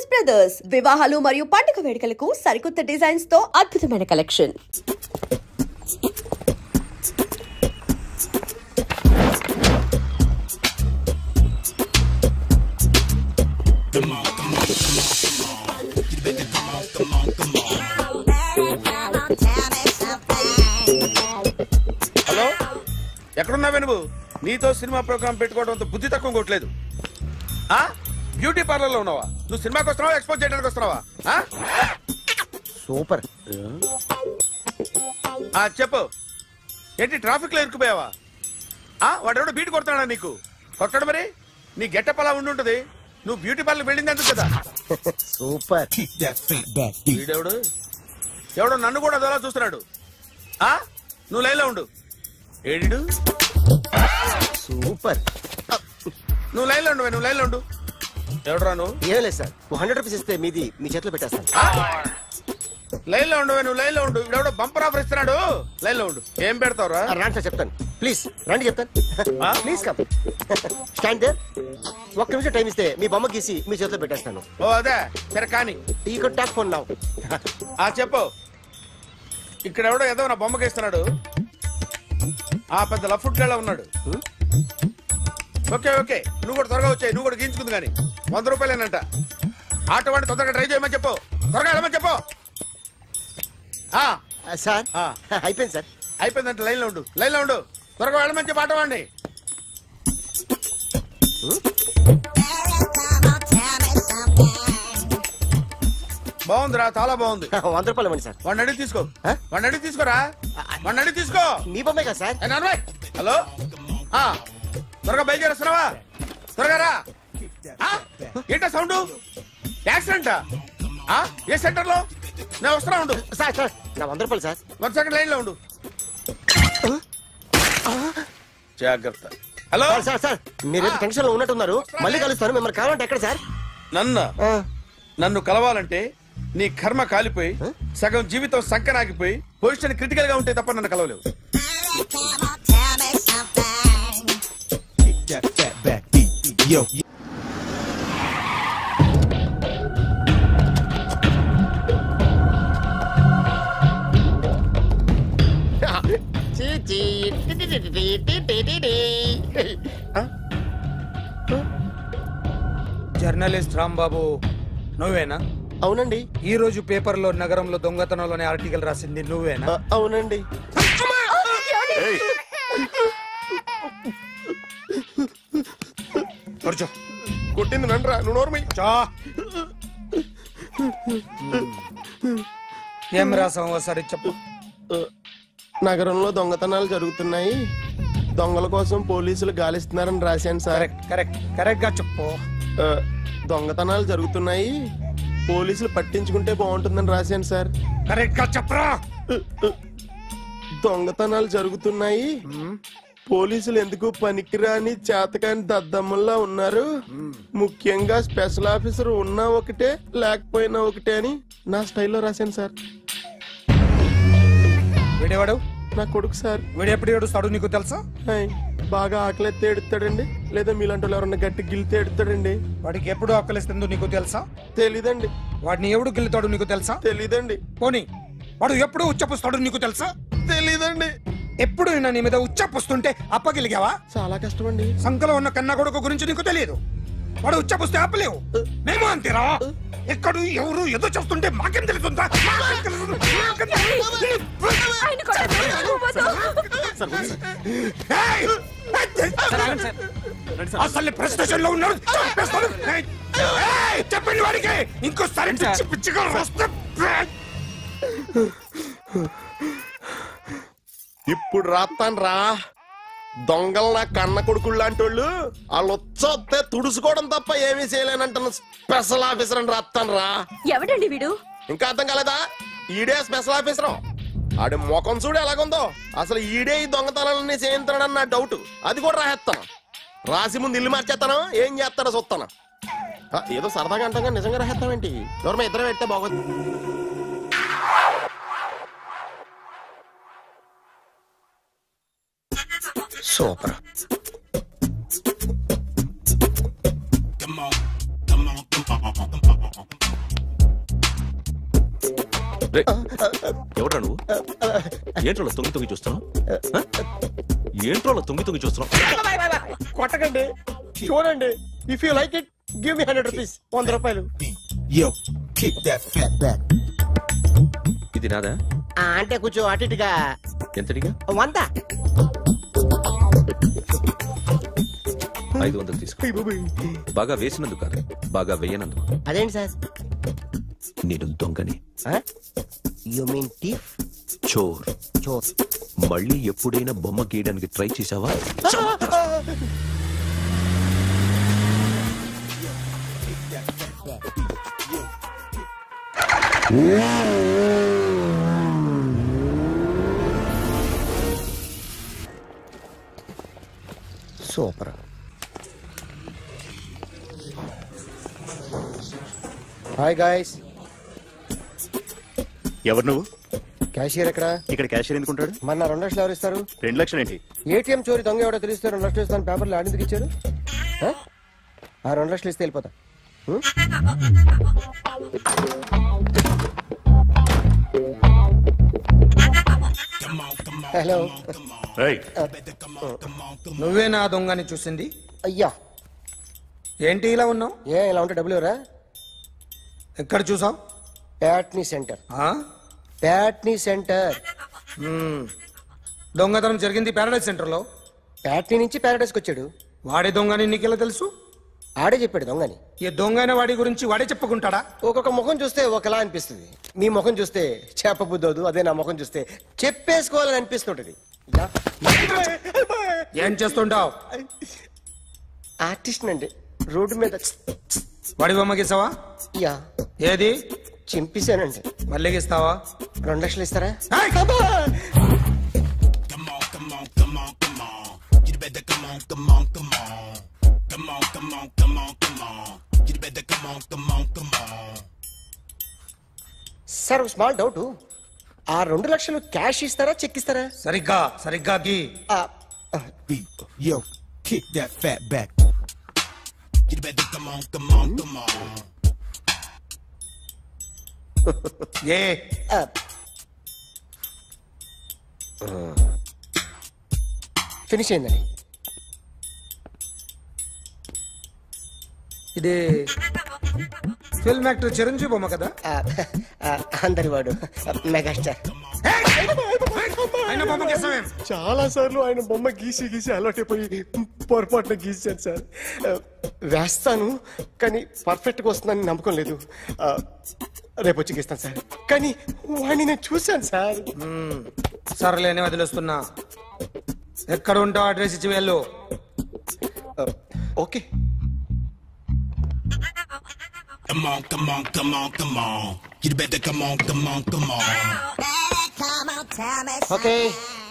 Justice Brothers వివాహాలు మరియు పండుగ వేడుకలకు సరికొత్త డిజైన్స్ తో అద్భుతమైన కలెక్షన్. హలో, ఎక్కడున్నావే నువ్వు? నీతో సినిమా ప్రోగ్రామ్ పెట్టుకోవడంతో బుద్ధి తక్కువ కొట్టలేదు. బ్యూటీ పార్లర్ లో ఉన్నావా? నువ్వు సినిమాకి వస్తున్నావా, ఎక్స్పోజ్ చేయడానికి వస్తున్నావా? సూపర్. చెప్పు, ఏంటి ట్రాఫిక్ లో ఇరుక్కుపోయావా? వాడెవడో బీట్ కొడతాడా నీకు? కొట్టాడు మరి. నీ గెట్టప్ అలా ఉండుంటది. నువ్వు బ్యూటీ పార్లర్ వెళ్ళింది ఎందుకు కదా? సూపర్. వీడెవడు? ఎవడో నన్ను కూడా అదోలా చూస్తున్నాడు. నువ్వు లైన్లో ఉండు. ఏడు సూపర్. నువ్వు లైన్లో ఉండు, నువ్వు లైన్లో ఉండు. ఎవడరా నువ్వు? ఏం లేదు సార్, 100 రూపీస్ ఇస్తే మీది మీ చేతిలో పెట్టేస్తాను. లైన్లో ఉండు, నువ్వు లైన్లో ఉండు. ఎవడో బంపర్ ఆఫర్ ఇస్తున్నాడు. లైన్లో ఉండు. ఏం పెడతావురా? రాండి సార్, చెప్తాను. ప్లీజ్ రండి, చెప్తాను. Please come. Stand there. ఒక్క నిమిషం టైం ఇస్తే మీ బొమ్మ గీసి మీ చేతిలో పెట్టేస్తాను. ఓ అదే సరే, కానీ ఈ కుడ్ టాక్ ఫోన్ నౌ. చెప్పు. ఇక్కడ ఎవడో ఏదో నా బొమ్మకి ఇస్తున్నాడు. పెద్ద లఫుట్ గళ్ళ ఉన్నాడు. ఓకే ఓకే, నువ్వు కూడా త్వరగా వచ్చాయి. నువ్వు కూడా గీంచుకుంది కానీ 100 రూపాయలేనంట. ఆటో వాడిని తొందరగా ట్రై చేయమని చెప్పు. త్వరగా వెళ్ళమని చెప్పు. సార్ అయిపోయింది సార్. అయిపోయిందంట. లైన్లో ఉండు, లైన్లో ఉండు. త్వరగా వెళ్ళమని చెప్పు ఆటో వాడిని. బాగుందిరా, చాలా బాగుంది. 100 రూపాయలు ఇవ్వండి సార్. వాడిని అడిగి తీసుకో. వాడిని అడిగి తీసుకోరా. వాడిని అడిగి తీసుకో. మీ బొమ్మే కదా సార్. హలో, త్వరగా బయలుదేరేస్తున్నావా? త్వరగా రా. ఏంటా సౌండ్? యాక్సిడెంటా? ఏ సెంటర్ లో? నేను వస్తున్నా ఉండు. సార్ సార్ నా 100 రూపాయలు సార్. 1 సెకండ్ లైన్ లో ఉండు. జాగ్రత్త. హలో సార్ సార్, మీరు టెన్షన్ లో ఉన్నట్టున్నారు. మళ్ళీ కలుస్తాను. మిమ్మల్ని కావాలంటే ఎక్కడ సార్? నన్ను కలవాలంటే నీ కర్మ కాలిపోయి సగం జీవితం సంకనాగిపోయి పొజిషన్ క్రిటికల్ గా ఉంటే తప్ప నన్ను కలవలేవు. జర్నలిస్ట్ రాంబాబు నువ్వేనా? అవునండి. ఈ రోజు పేపర్ లో నగరంలో దొంగతనంలోనే ఆర్టికల్ రాసింది నువ్వేనా? అవునండి. కొట్టింది నండ్రా, నువ్వు నోర్మి. ఏం రాసావు ఒకసారి చెప్పు. నగరంలో దొంగతనాలు జరుగుతున్నాయి, దొంగల కోసం పోలీసులు గాలిస్తున్నారని రాశాను సార్. కరెక్ట్ గా చెప్పు. దొంగతనాలు జరుగుతున్నాయి, పోలీసులు పట్టించుకుంటే బాగుంటుందని రాశాను సార్. కరెక్ట్ గా చెప్పరా. దొంగతనాలు జరుగుతున్నాయి, పోలీసులు ఎందుకు పనికిరాని చేతకాని దద్దమ్మల్లా ఉన్నారు, ముఖ్యంగా స్పెషల్ ఆఫీసర్ ఉన్నా ఒకటే లేకపోయినా ఒకటే అని నా స్టైల్లో రాశాను సార్. వీడేవాడు? నా కొడుకు సార్. వీడు ఎప్పుడు ఏడుస్తాడు నీకు తెలుసా? బాగా ఆకలిస్తే ఎడుతాడండి, లేదా మీలాంటి వాళ్ళు ఎవరన్నా గట్టి గిల్లితే ఎడుతాడండి. వాడికి ఎప్పుడు ఆకలిస్తుందో నీకు తెలుసా? తెలీదండి. వాడిని ఎవడు గిల్లుతాడు నీకు తెలుసా? తెలీదండి. పోనీ వాడు ఎప్పుడు ఉచ్చపుస్తాడు నీకు తెలుసా? తెలీదండి. ఎప్పుడు నీ మీద ఉచ్చపుస్తుంటే అప్పగిలిగావా? చాలా కష్టం అండి. సంకలో ఉన్న కన్నా కొడుకు గురించి నీకు తెలియదు. వాడు ఉచ్చపుస్తే ఆపలేవు. మేము అంతేరా. ఎక్కడు ఎవరు ఏదో చెప్తుంటే మాకేం తెలుస్తుందా? అసలు ప్రెస్టేషన్ లో ఉన్నాడు. చెప్పండి వాడికి ఇంకోసారి పిచ్చి పిచ్చిగా వస్తే. ఇప్పుడు రాత్తాను రా. దొంగలు నా కన్న కొడుకులు లాంటి వాళ్ళు వాళ్ళు వచ్చొస్తే తుడుచుకోవడం తప్ప ఏమీ చేయలేనంటున్న స్పెషల్ ఆఫీసర్ అని రాత్తాను రా. ఎవడండి వీడు? ఇంకా అర్థం కాలేదా? ఈడే స్పెషల్ ఆఫీసర్. ఆడి ముఖం చూడు ఎలాగుందో. అసలు ఈడే ఈ దొంగతనాలన్నీ చేయించాడని నా డౌట్. అది కూడా రాసేస్తాను. రాసి ముందు ఇల్లు మార్చేస్తాను, ఏం చేస్తాడో చూస్తాను. ఏదో సరదాగా అంటాం కానీ నిజంగా రాసేస్తామేంటి? ఎవరమ్మా ఇద్దరం పెడితే బాగోదు. Super. Come on, come on, come on, come on. ఎవడ్రా నువ్వు? ఏంట్రోలో తొంగి చూస్తున్నావు? ఏంట్రోలో తొంగి చూస్తున్నావు? కొట్టకండి, చూడండి. If you like it give me 100 rupees. 100 రూపాయలు. ఇది నాదా? అంటే కొంచెం అటు ఇటుగా. ఎంతడిగా? 100. 500 తీసుకో. బాగా వేసినందుకు కాదు, బాగా వేయనందుకు. అదేంటి సార్? నేను దొంగని. You mean thief? చోర్. చోర్. మళ్ళీ ఎప్పుడైనా బొమ్మ గీయడానికి ట్రై చేసావా? సూపర్. Hi guys. ఎవరు నువ్వు? క్యాషియర్ ఎక్కడ? ఇక్కడ క్యాషియర్ ఎందుకుంటాడు? మన 2 లక్షలు ఎవరు ఇస్తారు? 2 లక్షలు ఏంటి? ఏటీఎం చోరీ దొంగ ఎవడో తెలిస్తే 2 లక్షలు ఇస్తాను పేపర్లు ఆడిందుకు ఇచ్చారు. ఆ 2 లక్షలు ఇస్తే వెళ్ళిపోతా. హలో. నువ్వే నా దొంగని చూసింది? అయ్యా, ఏంటి ఇలా ఉన్నావు? ఇలా ఉంటే డబ్బులు ఎవరా? ఎక్కడ చూసావు? ప్యాట్నీ సెంటర్. ప్యాట్నీ సెంటర్. దొంగతనం జరిగింది ప్యారడైజ్ సెంటర్ లో. ప్యాట్నీ నుంచి ప్యారడైజ్కి వచ్చాడు. వాడే దొంగని నీకెలా తెలుసు? ఆడే చెప్పాడు దొంగని. ఈ దొంగైన వాడి గురించి వాడే చెప్పుకుంటాడా? ఒక్కొక్క ముఖం చూస్తే ఒకలా అనిపిస్తుంది. మీ ముఖం చూస్తే చెప్పబుద్దోదు, అదే నా ముఖం చూస్తే చెప్పేసుకోవాలని అనిపిస్తుంటది. ఏం చేస్తుంటావు? ఆర్టిస్ట్ అండి. రోడ్డు మీద వాడి బొమ్మ గీసావా? యా. ఏది? చింపేశానండి. మళ్ళీ గీస్తావా? 2 లక్షలు ఇస్తారా? Sir, small doubt. ఆ 2 లక్షలు క్యాష్ ఇస్తారా, చెక్ ఇస్తారా? సరిగ్గా గీ. Yo, kick that fat back. You better come on. A finish అయిందండి. ఇది ఫిల్మ్ యాక్టర్ చిరంజీవి బొమ్మ కదా? అందరి వాడు మెగాస్టార్. ఆయన బొమ్మ గీసావేం? చాలా సార్లు ఆయన బొమ్మ గీసి అలవాటైపోయి పొరపాటున గీసాను సార్. వేస్తాను, కానీ పర్ఫెక్ట్గా వస్తుందని నమ్మకం లేదు. రేపు వచ్చి గీస్తాను సార్. కానీ వాడిని నేను చూశాను సార్. సర్లేని వదిలేస్తున్నా. ఎక్కడ ఉంటావు అడ్రస్ ఇచ్చి వెళ్ళు. Okay. Come on. You better come on. Okay,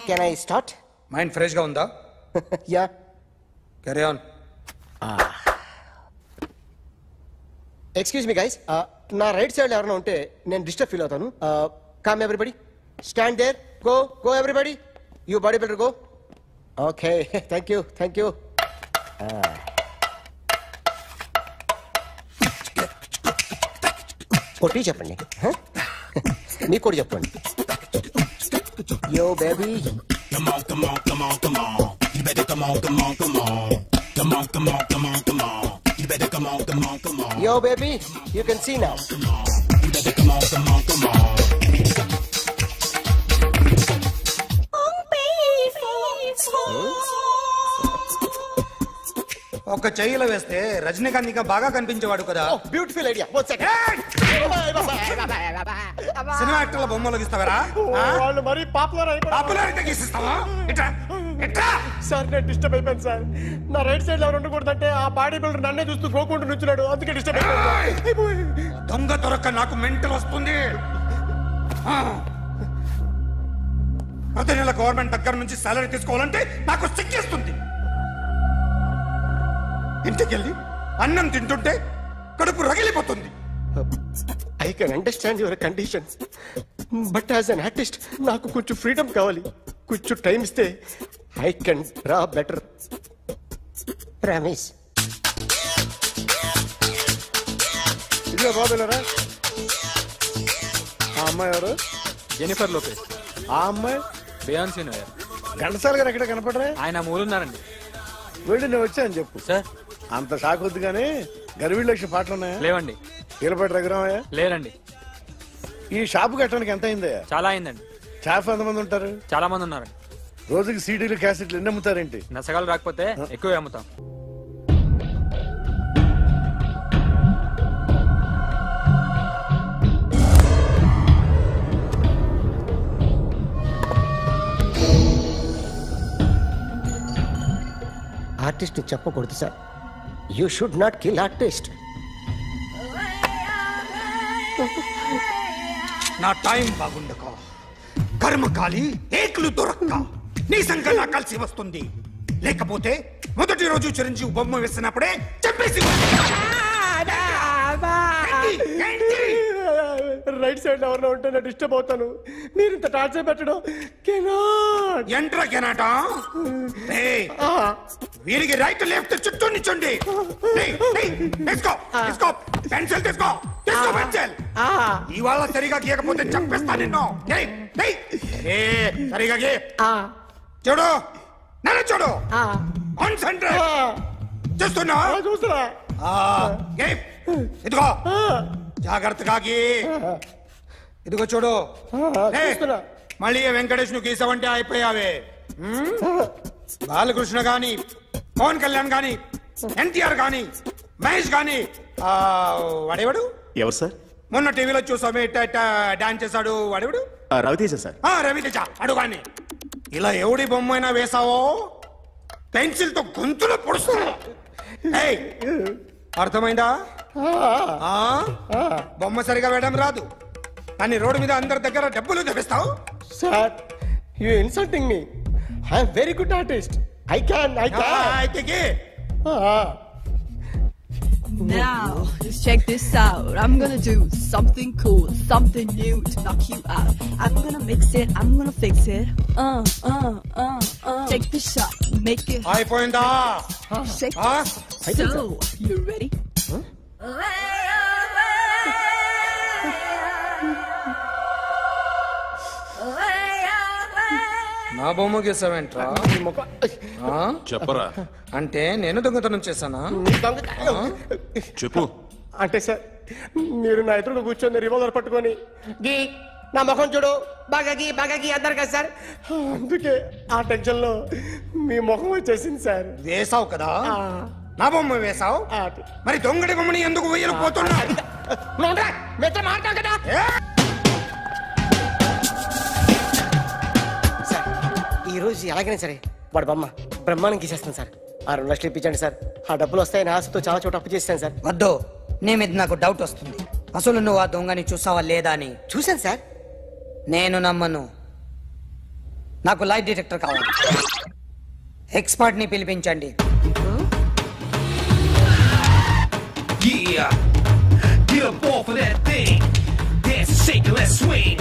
can I start? Mind fresh గా ఉందా? Yeah. Carry on. Excuse me guys, నా రైట్ సైడ్ ఎవరైనా ఉంటే నేను డిస్టర్బ్ ఫీల్ అవుతాను. Come everybody, stand there. Go everybody. You body builder go. Okay, thank you. కొట్టి చెప్పండి. మీకు కూడా చెప్పండి. Yo baby. Come on. You better come on. Come on. You better come on. Yo baby, you can see now. You better come on. ఒక చెయ్యిలో వేస్తే రజనీకాంత్ ఇంకా బాగా కనిపించేవాడు కదా. Beautiful idea. సినిమా యాక్టర్ల బొమ్మలు గీస్తావరా? వాళ్ళు మరీ పాపులర్ అయితే గీసిస్తావా? సార్, నేను డిస్టర్బ్ అయిపోయాను సార్. నా రైట్ సైడ్ ఎవరు ఉండకూడదంటే ఆ బాడీ బిల్డర్ నన్నే చూస్తూ గోకుంటూ నుంచున్నాడు, అందుకే డిస్టర్బ్ అయిపోయాను. దొంగ దొరక్క నాకు మెంటల్ వస్తుంది. ప్రతి నెల గవర్నమెంట్ దగ్గర నుంచి సాలరీ తీసుకోవాలంటే నాకు సిగ్గేస్తుంది. ఇంటికెళ్ళి అన్నం తింటుంటే కడుపు రగిలిపోతుంది. I can understand your conditions, but as an artist నాకు కొంచెం ఫ్రీడమ్ కావాలి. కొంచెం టైం ఇస్తే I can draw better. Promise. ఇదిగో బాబులరా, ఆ అమ్మాయి ఎవరు? Jennifer Lopez. ఆ అమ్మాయి బియాన్సీ నోయర్. ఘంటసాల గారు ఎక్కడ కనపడరా? ఆయన మూలున్నారండి. వెళ్ళి నేను వచ్చాను చెప్పు. సార్ అంత షాక్ వద్దు కానీ గర్వీళ్ళు లక్ష పాటలు ఉన్నాయా? లేవండి. కీలపాటి రఘురామయ్య లేరండి. ఈ షాపు కట్టడానికి ఎంత అయిందయ్యా? చాలా అయిందండి. షాప్ ఎంతమంది ఉంటారు? చాలా మంది ఉన్నారండి. రోజుకి సీడీలు క్యాసెట్లు ఎన్ని అమ్ముతారేంటి? నసగాలు రాకపోతే ఎక్కువ అమ్ముతాం. ఆర్టిస్ట్ చెప్పకూడదు sir. You should not kill artist. నా టైం బాగుండక కర్మకాలి ఏకులు దొరక్క నీ సంఘం నా కలిసి వస్తుంది. లేకపోతే మొదటి రోజు చిరంజీవి బొమ్మ వేసినప్పుడే చెప్పేసి రైట్ సైడ్ ఎవరిలో ఉంటే నేను డిస్టర్బ్ అవుతాను. మీరు ఇంత టార్చర్ పెట్టడం ఎంట్రా కెనాట. వీరికి రైట్ లెఫ్ట్ చుట్టూ నిచ్చండి. తీసుకో తీసుకో పెన్సిల్ తీసుకో తీసుకో పెన్సిల్. ఇవాళ సరిగా గీయకపోతే చంపేస్తా నిన్ను. సరిగా గీ. చూడు నన్ను చూడు. కాన్సంట్రేట్ చూస్తున్నా చూస్తున్నా. ఇదిగో జాగ్రత్తగా గీ. ఇదిగో చూడు. మళ్ళీ వెంకటేష్ ను గీసావంటే అయిపోయావే. బాలకృష్ణ గాని పవన్ కళ్యాణ్ గాని ఎన్టీఆర్ గాని మహేష్ గాని వాడేవాడు ఎవరు సార్? మొన్న టీవీలో చూసామే డాన్స్ చేశాడు వాడేవాడు? రవితేజ సార్. రవితేజ అడుగాని. ఇలా ఎవడి బొమ్మ అయినా వేసావో పెన్సిల్ తో గొంతులో పొడుస్తా. అర్థమైందా? బొమ్మ సరిగా వేయడం రాదు కానీ రోడ్డు మీద అందరి దగ్గర డబ్బులు తెప్పిస్తావు. Sir you insulting me. I am very good artist. I can. Now, just check this out. I'm gonna do something cool, something new to knock you out. I'm gonna mix it, I'm gonna fix it. Take the shot, make it. అయిపోయిందా? Shake it. So, you ready? నా బొమ్మ గీసావేంట్రా? చెప్పరా. అంటే నేను దొంగతనం చేశానా? చెప్పు. అంటే సార్ మీరు నా ఎదురుగా కూర్చొని రివాల్వర్ పట్టుకొని గీ నా ముఖం చూడు బాగా గీ అన్నారు కదా సార్. అందుకే ఆ టెన్షన్ లో మీ ముఖం వచ్చేసింది సార్. వేసావు కదా నా బొమ్మ వేసావు. మరి దొంగడి బొమ్మని ఎందుకు వేయలు పోతున్నా? మాట్లాడు కదా సార్. ఈ రోజు ఎలాగైనా సరే వాడు బొమ్మ బ్రహ్మాండం గీసేస్తాను సార్. 6 లక్షలు ఇప్పించండి సార్. ఆ డబ్బులు వస్తాయని ఆశతో చాలా చోట అప్పు చేస్తాను సార్. వద్దు, నీ మీద నాకు డౌట్ వస్తుంది. అసలు నువ్వు ఆ దొంగని చూసావా లేదా అని. చూశాను సార్. నేను నమ్మను. నాకు లైట్ డిటెక్టర్ కావాలి. ఎక్స్పర్ట్ ని పిలిపించండి. Yeah, get up off of that thing. Dance and shake and let's swing.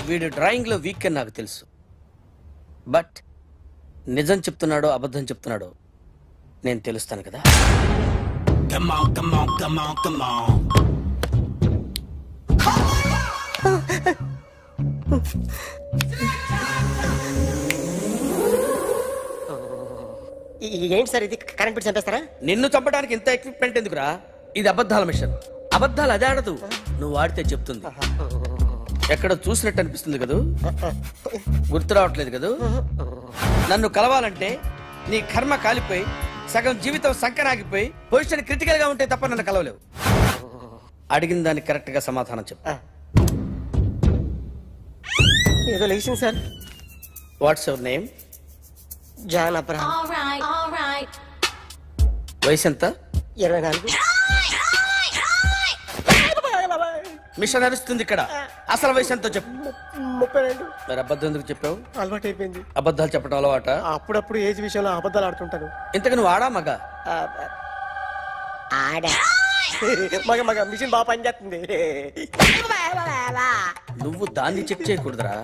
వీడు డ్రాయింగ్ లో వీక్ అని నాకు తెలుసు. బట్ నిజం చెప్తున్నాడో అబద్ధం చెప్తున్నాడో నేను తెలుస్తాను కదా. Come on, come on, come on, come on. ఏంటి సార్ ఇది? కరెంట్ బిల్ చంపేస్తారా? నిన్ను చంపడానికి ఇంత ఎక్విప్మెంట్ ఎందుకురా? ఇది అబద్ధాల మిషన్. అబద్ధాలు అదే ఆడదు, నువ్వు ఆడితే చెప్తుంది. ఎక్కడ చూసినట్టు అనిపిస్తుంది కదూ? గుర్తు రావట్లేదు కదూ? నన్ను కలవాలంటే నీ కర్మ కాలిపోయి సగం జీవితం సంకనాగిపోయి పొజిషన్ క్రిటికల్ గా ఉంటే తప్ప నన్ను కలవలేవు. అడిగిన దానికి కరెక్ట్ గా సమాధానం చెప్పు. ఏదో లేచింది sir. What's your name? John Abraham. వయసు ఎంత? 24. మిషన్ నడుస్తుంది ఇక్కడ. అసలు వయసు ఎంతో చెప్పు. 32. మరి అబద్ధం ఎందుకు చెప్పావు? అలవాటు అయిపోయింది. అబద్ధాలు చెప్పడం అలవాట? అప్పుడప్పుడు ఏజ్ విషయంలో అబద్ధాలు ఆడుతుంటాను. ఇంతకు నువ్వు ఆడా మగ? ఆడా. మగ మిషన్ బాగా పనిచేస్తుంది. నువ్వు దాన్ని చెక్ చేయకూడదురా,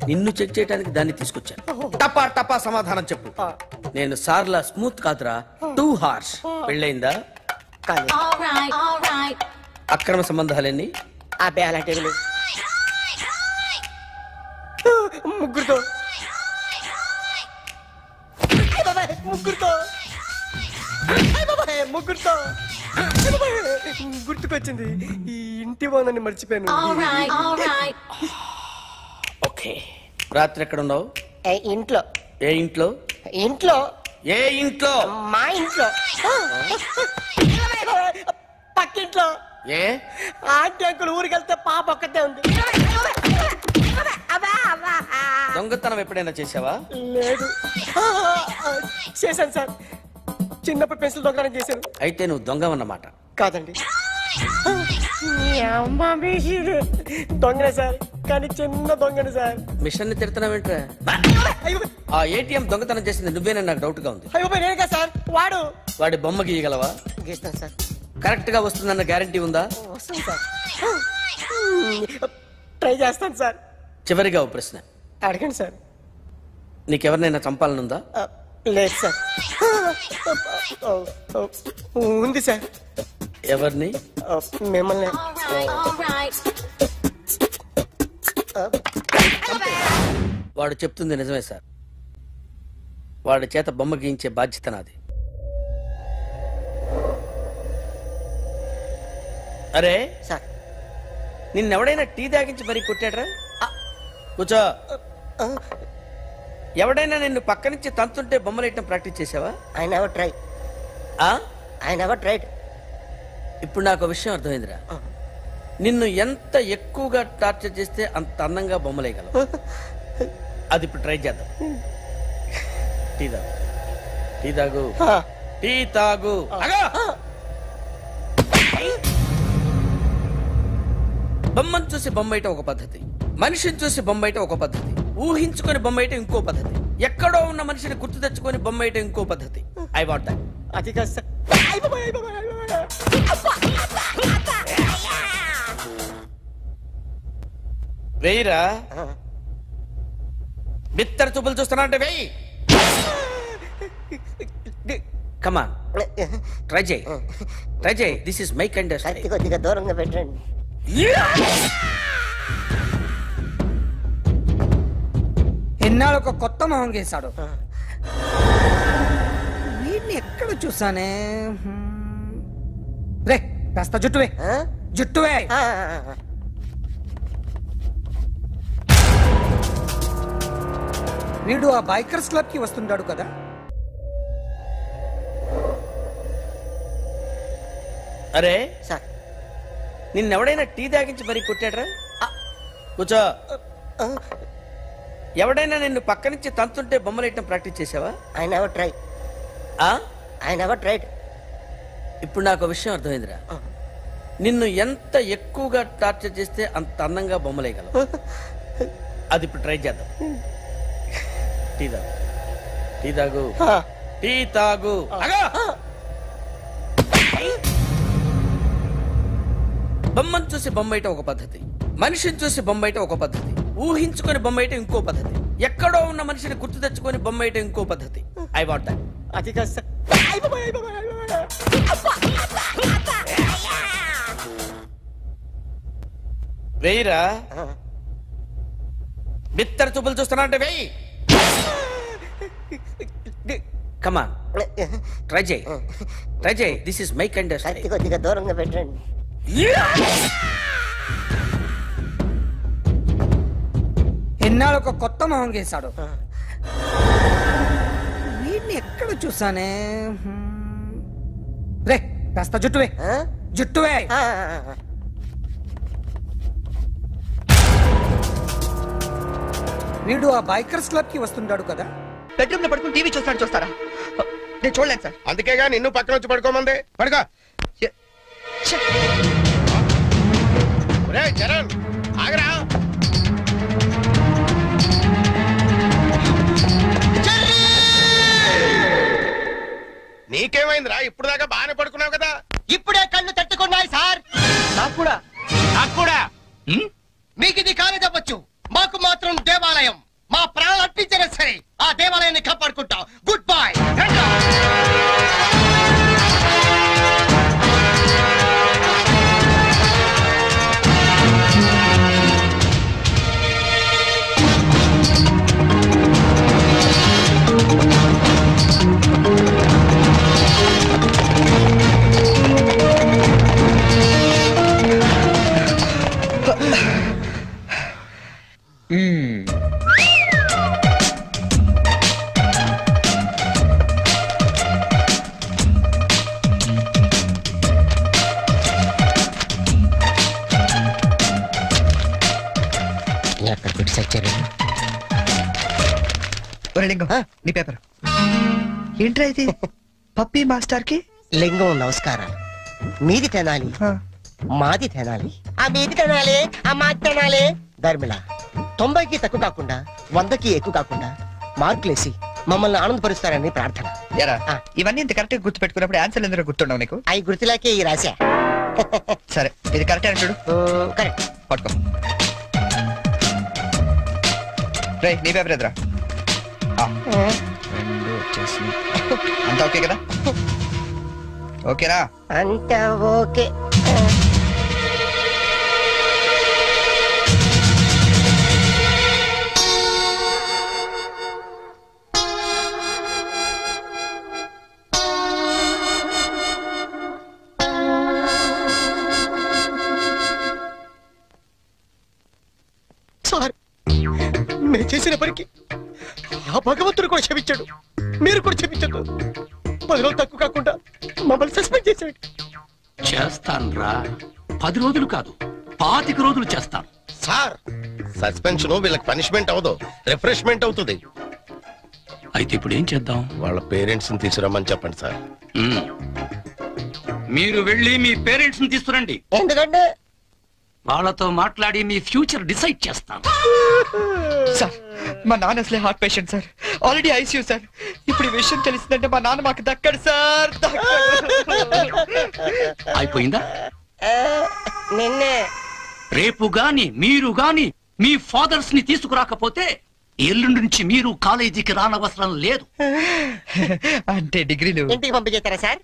నిన్ను చెక్ చేయడానికి దాన్ని తీసుకొచ్చాను. టపా టపా సమాధానం చెప్పు. నేను సార్లా స్మూత్ కాదురా, టూ హార్ష్. పెళ్ళైందా? అక్రమ సంబంధాలన్నీ అబ్బే అలాంటివి లేవు. ముగ్గురుతో ముగ్గురుతో ముగ్గురుతో గుర్తుకొచ్చింది. ఈ ఇంటి బాగుందని మర్చిపోయాను. ఓకే. రాత్రి ఎక్కడ ఉన్నావు? ఇంట్లో. ఏ ఇంట్లో? ఇంట్లో. ఏ ఇంట్లో? మా ఇంట్లో. పక్కింట్లో. ఏ ఆంటీ అంకుల్ ఊరికి వెళ్తే పాప ఒక్కతే ఉంది. దొంగతనం ఎప్పుడైనా చేసావా? లేదు. చేశాను సార్. చిన్నప్పుడు పెన్సిల్ దొంగతనం చేశాను. అయితే నువ్వు దొంగవన్నమాట. కాదండి, దొంగనే సార్, కానీ చిన్న దొంగనే సార్. మిషన్ ని తిడుతున్నావేంట్రా? ఆ ఏటీఎం దొంగతనం చేసింది నువ్వేనని నాకు డౌట్ గా ఉంది. అయ్యో నేనే సార్. వాడి బొమ్మ గీయగలవా? గీస్తాను సార్. కరెక్ట్ గా వస్తుందన్న గ్యారంటీ ఉందా? వస్తాను సార్. ట్రై చేస్తాను సార్. చివరిగా ఓ ప్రశ్న అడగండి సార్. నీకెవరినైనా చంపాలనుందా? లేదు సార్. ఉంది సార్. ఎవరిని? మిమ్మల్ని. వాడు చెప్తుంది నిజమే సార్. వాడి చేత బొమ్మ గీయించే బాధ్యత నాది. అరే సార్, నిన్నెవడైనా టీ తాగించి మరీ కొట్టాడ్రా? కూర్చో. ఎవడైనా నిన్ను పక్క నుంచి తంతుంటే బొమ్మలేయటం ప్రాక్టీస్ చేసావా? I never try. I never tried. ఇప్పుడు నాకు విషయం అర్థమైందిరా. నిన్ను ఎంత ఎక్కువగా టార్చర్ చేస్తే అంత అందంగా బొమ్మలేయగలవు. అది ఇప్పుడు ట్రై చేద్దాం. టీ తాగు. టీ తాగు. టీ తాగు. బొమ్మను చూసి బొమ్మయటం ఒక పద్ధతి, మనిషిని చూసి బొమ్మయటం ఒక పద్ధతి, ఊహించుకొని బొమ్మయటం ఇంకో పద్ధతి, ఎక్కడో ఉన్న మనిషిని గుర్తు తెచ్చుకొని బొమ్మయటం ఇంకో పద్ధతి. I want that. అది కాదు సార్. వెయ్యిరా. బిత్తర చూపులు చూస్తున్నా అంటే వెయ్యి. కమాన్, ట్రై చేయి. ట్రై చేయి. This is my kind. కొద్దిగా దూరంగా పెట్టండి. ఎన్నాళ్ళు ఒక కొత్త మొహం గీశాడు. వీడిని ఎక్కడ చూసానే? రే కాస్త జుట్టువే. జుట్టువే. వీడు ఆ బైకర్స్ క్లబ్ కి వస్తుంటాడు కదా? అరే సార్, నిన్నెవడైనా టీ తాగించి మరీ కొట్టాడ్రా? కూర్చో. ఎవడైనా నిన్ను పక్క నుంచి తంతుంటే బొమ్మలేయటం ప్రాక్టీస్ చేసావా? I never try. I never tried. ఇప్పుడు నాకు విషయం అర్థమైందిరా. నిన్ను ఎంత ఎక్కువగా టార్చర్ చేస్తే అంత అందంగా బొమ్మలేయగలవు. అది ఇప్పుడు ట్రై చేద్దాం. టీ తాగు. టీ తాగు. టీ తాగు. బొమ్మను చూసి బొమ్మయటం ఒక పద్ధతి, మనిషిని చూసి బొమ్మయటం ఒక పద్ధతి, ఊహించుకొని బొమ్మయటం ఇంకో పద్ధతి, ఎక్కడో ఉన్న మనిషిని గుర్తు తెచ్చుకొని బొమ్మయటం ఇంకో పద్ధతి. I want that. అది కాదు సార్. వెయ్యిరా. బిత్తర చూపులు చూస్తున్నా అంటే వెయ్యి. కమాన్, ట్రై చేయి. ట్రై చేయి. This is my kind. కొద్దిగా దూరంగా పెట్టండి. ఎన్నాళ్ళు ఒక కొత్త మొహం గీశాడు. వీడిని ఎక్కడ చూసానే? రే కాస్త జుట్టువే. జుట్టువే. వీడు ఆ బైకర్స్ క్లబ్ కి వస్తుంటాడు కదా? బెడ్రూమ్ లో పడుకుని టీవీ చూస్తారా? నేను చూడలేదు సార్. అందుకేగా నిన్ను పక్కన వచ్చి పడుకోమంది. పడుకో. చరణ్ ఆగరా. నీకేమైందిరా? ఇప్పుడు దాకా బాగానే పడుకున్నావు కదా. ఇప్పుడే కళ్ళు తట్టుకున్నాయి సార్. నాకు కూడా. మీకు ఇది కాలేజ్ అవ్వచ్చు, మాకు మాత్రం దేవాలయం. మా ప్రాణాలు అర్పించినా సరే ఆ దేవాలయాన్ని కాపాడుకుంటాం. Good bye. లింగం నీ పేపర్ ఏంట్రా ఇది? పప్పి మాస్టర్ కి లింగం నమస్కారాలు. మీది తినాలి, మాది తినాలి, ఆ మీది తినాలి, ఆ మాది తినాలి. ధర్మిళ 90కి తక్కువ కాకుండా 100కి ఎక్కువ కాకుండా మార్కులేసి మమ్మల్ని ఆనందపరుస్తారని ప్రార్థన. ఇవన్నీ ఇంత కరెక్ట్ గా గుర్తు పెట్టుకున్నప్పుడు ఆన్సర్ ఎందుకు గుర్తుండవు నీకు? అవి గుర్తులాకే ఈ రాశా. సరే ఇది కరెక్ట్ అని చూడు. కరెక్ట్. పట్టుకో. రే నీ పేపర్ ఎదురా. రెండు వచ్చేసి అంతా ఓకే కదా? ఓకేనా? అంతా ఓకే. సార్, నేను చేసిన పనికి ఆ భగవంతుడు కూడా క్షమించాడు, మీరు కూడా క్షమించదు. 10 రోజులు తక్కువ కాకుండా మమ్మల్ని సస్పెండ్ చేశాడు. చేస్తాను రా, 10 రోజులు కాదు 25 రోజులు చేస్తాను. సార్, సస్పెన్షన్ వీళ్ళకి పనిష్మెంట్ అవదు, రిఫ్రెష్మెంట్ అవుతుంది. అయితే ఇప్పుడు ఏం చేద్దాం? వాళ్ళ పేరెంట్స్ ని తీసుకురమ్మని చెప్పండి సార్. మీరు వెళ్ళి మీ పేరెంట్స్ ని తీసుకురండి. ఎందుకంటే వాళ్ళతో మాట్లాడి మీ ఫ్యూచర్ డిసైడ్ చేస్తాను. సార్, మా నాన్న అసలే heart patient sir, already ICU sir. ఇప్పుడు ఈ విషయం తెలిసిందంటే మా నాన్న మాకు దక్కడు సార్. అయిపోయిందా? నిన్నే రేపు గాని మీరు గాని మీ ఫాదర్స్ ని తీసుకురాకపోతే ఎల్లుండి నుంచి మీరు కాలేజీకి రానవసరం లేదు. అంటే డిగ్రీలు ఇంటికి పంపించేస్తారా సార్?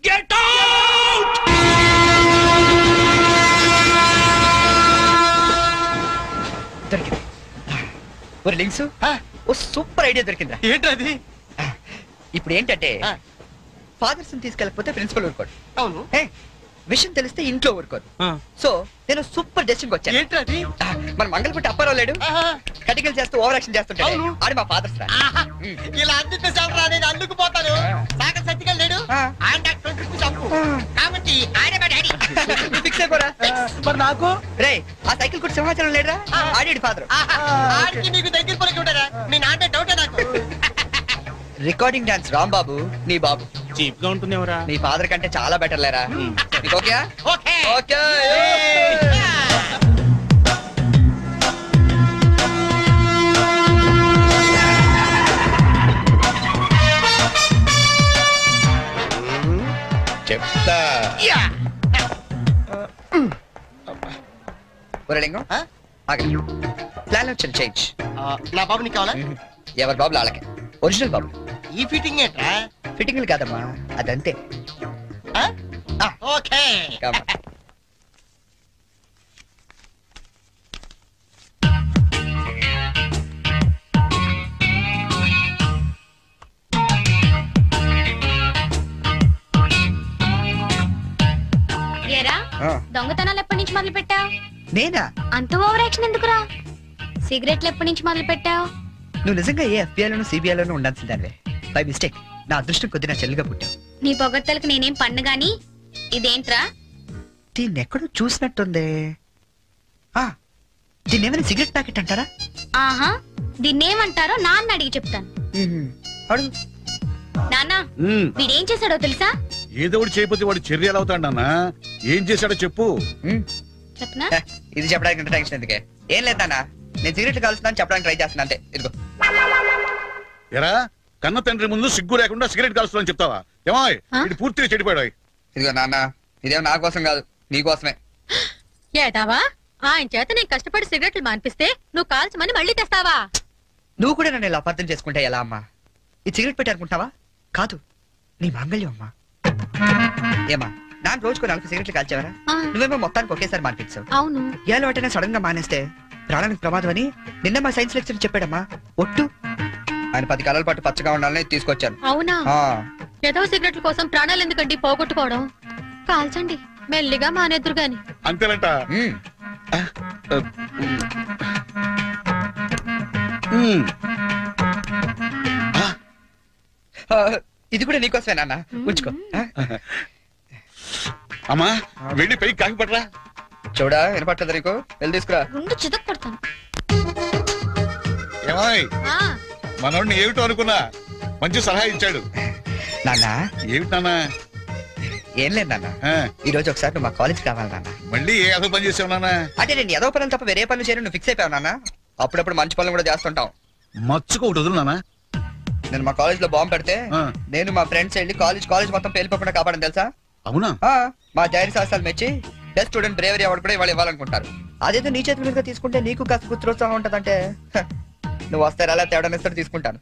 Get out! దొరికింది. ఒరే లింక్స్, ఓ సూపర్ ఐడియా దొరికిందా? ఏంటది? ఇప్పుడు ఏంటంటే ఫాదర్స్ తీసుకెళ్ళకపోతే ప్రిన్సిపల్ ఊరుకోడు. అవును. విషయం తెలిస్తే ఇంట్లో ఊరుకోదు. సో నేను సూపర్ డెసిషన్ వచ్చాను. ఏంటది? మన మంగళపుట్టి అప్పారావు లేడు, కటికలు చేస్తూ ఓవర్ యాక్షన్ చేస్తుంటాడు. ఆడి మా ఫాదర్స్ రా. ఇలా అందితే సార్ నేను అందుకు పోతాను. సాగర్ సత్తికల్ లేడు, ఆయన డాక్టర్ చంపు కాబట్టి ఆయన మా డాడీ. ఫిక్స్ అయిపోరా. మరి నాకు రే ఆ సైకిల్ కూడా సింహాచలం లేడురా, ఆడి ఫాదర్. ఆడికి నీకు దగ్గర పలికి ఉంటారా? మీ నాన్న డౌటే నాకు. రికార్డింగ్ డాన్స్ రాంబాబు నీ బాబు చీప్ గా ఉంటుంది ఎవరా? నీ ఫాదర్ కంటే చాలా బెటర్ లేరా. Okay okay okay. చెప్తా. ఒరే లింగం, ఆగండి. ప్లాన్ వచ్చింది చేంజ్. నా బాబు నీకు కావాలా? ఎవరి బాబులు వాళ్ళకే. ఒరిజినల్ బాబులు. ఈ ఫిట్టింగ్ ఏంట్రా? ఫిట్టింగ్లు కాదమ్మా, అదంతే. ఓకే. దొంగతనాలు ఎప్పటి నుంచి మొదలు పెట్టావు? నేనా? అంత ఓవర్ యాక్షన్ ఎందుకురా? సిగరెట్లు ఎప్పటి నుంచి మొదలు పెట్టావు? నువ్వు నిజంగా ఏ ఎఫ్బిఐలోనూ సిబిఐలోనూ ఉండాల్సిందానివే. బై మిస్టేక్ నా అదృష్టం కొద్ది నా చెల్లిగా పుట్టావు. నీ పొగడ్తలకు నేనేం పన్ను గాని. ఇదేంట్రా? దీన్ని ఎక్కడో చూసినట్టుంది. దీన్ని ఏమైనా సిగరెట్ ప్యాకెట్ అంటారా? ఆహా, దీన్నేమంటారో నాన్న అడిగి చెప్తాను. అడుగు. నాన్న, వీడేం చేశాడో తెలుసా? ఏదో ఒకటి చేయకపోతే వాడు చర్య ఎలా అవుతాడన్నా? ఏం చేశాడో చెప్పు. చెప్పనా? ఇది చెప్పడానికి ఎంత టెన్షన్ ఎందుకే? ఏం లేదు నాన్న, నేను సిగరెట్ కాలుస్తున్నాను చెప్పడానికి ట్రై చేస్తున్నా అంతే. ఇదిగో. ఎరా, కన్న తండ్రి ముందు సిగ్గు లేకుండా సిగరెట్ కాలుస్తున్నాను చెప్తావా? ఏమో ఇది పూర్తిగా చెడిపోయాడు. ఇదిగో నాన్న, ఇదేమో నా కోసం కాదు, నీ కోసమే. ఏటావా? ఆయన చేత నేను కష్టపడి సిగరెట్లు మానిపిస్తే నువ్వు కాల్చమని మళ్ళీ తెస్తావా? నువ్వు కూడా నన్ను ఇలా అపార్థం చేసుకుంటే ఎలా అమ్మా? ఈ సిగరెట్ పెట్టి అనుకుంటావా? కాదు, నీ మాంగళ్యం అమ్మా. ఏమా, నాన్న రోజుకు 4 సిగరెట్లు కాల్చేవరా? నువ్వేమో మొత్తానికి ఒకేసారి మానిపించావు. అవును. ఏలో వాటైనా సడన్ గా మానేస్తే ప్రాణానికి ప్రమాదం అని నిన్న మా సైన్స్ లెక్చర్ చెప్పాడమ్మా. ఒట్టు ఆయన 10 కాలాల పాటు పచ్చగా ఉండాలని తీసుకొచ్చాను. అవునా? ఏదో సిగరెట్ల కోసం ప్రాణాలు ఎందుకండి పోగొట్టుకోవడం? కాల్చండి, మెల్లిగా మానేద్దురు గాని. అంతేనంట. ఇది కూడా నీకోసమే నాన్న, ఉంచుకో. అమ్మా, వెళ్ళి పైకి కాకి పట్టరా. చూడా, వినపట్టదు నీకు? వెళ్ళి తీసుకురా. ముందు చితక్ పడతాను. ఏమాయ్, మనోడిని ఏమిటో అనుకున్నా మంచి సలహా ఇచ్చాడు. నాన్న ఏమిటి నాన్న? ఏం లేదు నాన్న, ఈ రోజు ఒకసారి నువ్వు మా కాలేజ్ కావాలి నాన్న. మళ్ళీ ఏ ఏదో పని చేసావు నాన్న? అంటే నేను ఏదో పనులు తప్ప వేరే పనులు చేయను, నువ్వు ఫిక్స్ అయిపోయావు నాన్న. అప్పుడప్పుడు మంచి పనులు కూడా చేస్తుంటావు. మచ్చుకు ఒకటి వదులు నాన్న. నేను మా కాలేజ్ లో బాంబు పెడితే నేను మా ఫ్రెండ్స్ వెళ్ళి కాలేజ్ మొత్తం పేలిపోకుండా కాపాడని తెలుసా? అవునా? మా ధైర్య సాహసాలు మెచ్చి బెస్ట్ స్టూడెంట్ బ్రేవరీ అవార్డు కూడా ఇవాళ ఇవ్వాలనుకుంటారు. అదేదో నీ చేతి మీదుగా తీసుకుంటే నీకు కాస్త గుర్తురోత్సాహం ఉంటదంటే నువ్వు వస్తే అలా తేడా ఇస్తాడు తీసుకుంటాను.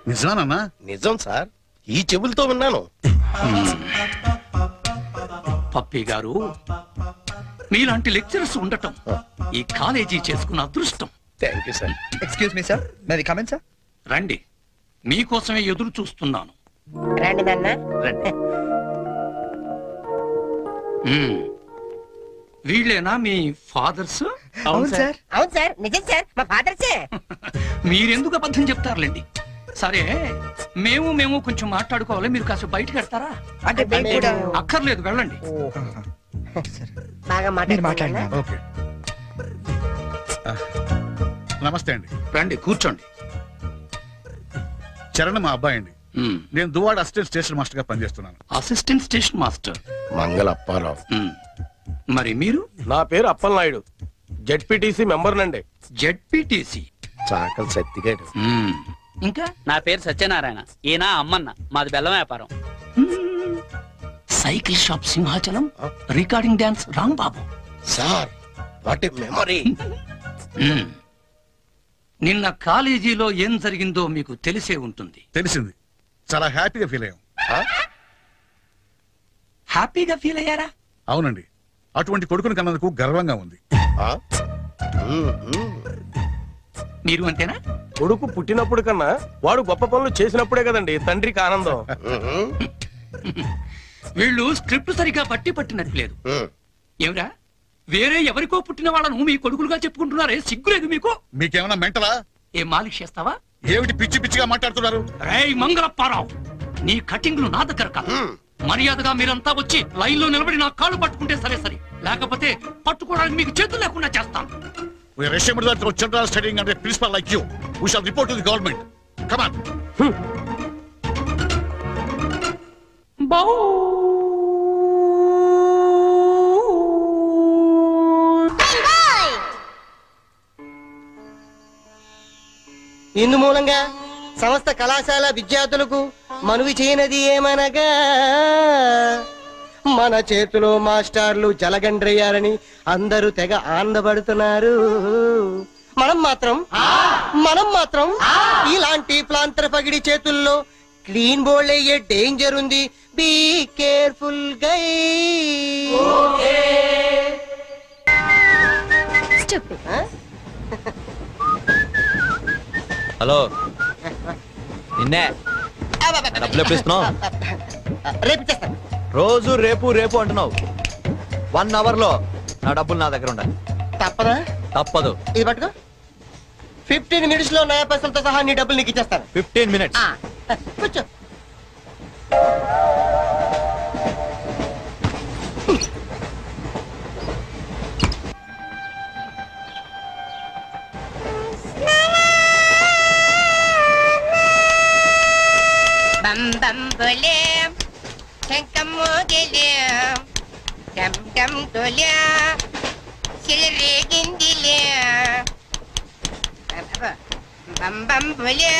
నిజమేనా? నిజం సార్, ఈ చెవులతో విన్నాను. పప్పి గారు, మీలాంటి లెక్చరర్స్ ఉండటం ఈ కాలేజీ చేసుకున్న అదృష్టం. Thank you sir. Excuse me sir, may we come in sir? రండి, మీకోసమే ఎదురు చూస్తున్నాను. రండి నాన్న. వీళ్ళేనా మీ ఫాదర్స్? అవును సార్. అవును సార్, నిజం సార్, మా ఫాదర్సే. మీరెందుకు అబద్ధం చెప్తారులేండి. సరే, మేము కొంచెం మాట్లాడుకోవాలి, మీరు కాస్త బయటకు వెళ్తారా? అంటే అక్కర్లేదు, వెళ్ళండి. బాగా మాట్లాడండి. ఓకే, నమస్తే అండి. రండి, కూర్చోండి. చరణ్ మా అబ్బాయి అండి. నేను దువాడ అసిస్టెంట్ స్టేషన్ మాస్టర్ గా పనిచేస్తున్నాను. అసిస్టెంట్ స్టేషన్ మాస్టర్ మంగళ అప్పారావు. మరి మీరు? నా పేరు అప్పలనాయుడు, జెడ్పీటీసీ మెంబర్ నండి. జెడ్పీటీసీ? చాకలి సత్తిగాడు. ఇంకా నా పేరు సత్యనారాయణ, ఈయన అమ్మన్న, మాది బెల్లం వ్యాపారం. Cycle shop Simhachalam, recording dance Rambabu. Sir, what a memory. నిన్న కాలేజీలో ఏం జరిగిందో మీకు తెలిసే ఉంటుంది. తెలిసింది, చాలా హ్యాపీగా ఫీల్ అయ్యాం. హ్యాపీగా ఫీల్ అయ్యారా? అవునండి, అటువంటి కొడుకుని కన్నందుకు గర్వంగా ఉంది. మీరు అంతేనా? కొడుకు పుట్టినప్పుడు కన్నా వాడు గొప్ప పనులు చేసినప్పుడే కదండి తండ్రికి ఆనందం. వీళ్ళు స్క్రిప్ట్ సరిగా పట్టినట్లేదు. ఏమిరా, వేరే ఎవరికో పుట్టిన వాళ్ళను మీ కొడుకులుగా చెప్పుకుంటున్నారే, సిగ్గులేదు మీకు? మీకేమన్నా మెంటలా? ఏం మాలిష్ చేస్తావా? ఏమిటి పిచ్చి పిచ్చిగా మాట్లాడుతున్నారు? రేయ్ మంగళప్పారావు, నీ కటింగ్లు నా దగ్గర కాదు. మర్యాదగా మీరంతా వచ్చి లైన్ లో నిలబడి నా కాళ్ళు పట్టుకుంటే సరే, లేకపోతే పట్టుకోవడానికి మీకు చేతులు లేకుండా చేస్తాను. We are ashamed that our children are studying under a principal like you. We shall report to the government. Come on. ఇందు మూలంగా సమస్త కళాశాల విద్యార్థులకు మనవి చేయనది ఏమనగా, మన చేతిలో మాస్టర్లు జలగండ్రయ్యారని అందరూ తెగ ఆనందపడుతున్నారు. మనం మాత్రం ఇలాంటి ప్లాంతర పగిడి చేతుల్లో క్లీన్ బోల్డ్ అయ్యే డేంజర్ ఉంది. Be careful guy. హలో, నిన్నే డబ్బులు ఎప్పుడు ఇస్తున్నావు? రోజు రేపు రేపు అంటున్నావు. 1 అవర్ లో నా డబ్బులు నా దగ్గర ఉండాలి. తప్పదా? తప్పదు. ఇది పట్టుకో. 15 minutes లో నయా పైసలతో సహా నీ డబ్బులు నీకు ఇచ్చేస్తాను. 15 minutes? కూర్చో. బం బం బోలే శంఖం మోగిలే డమ్ డమ్ డోలే సిలరేగిందిలే బం బం బోలే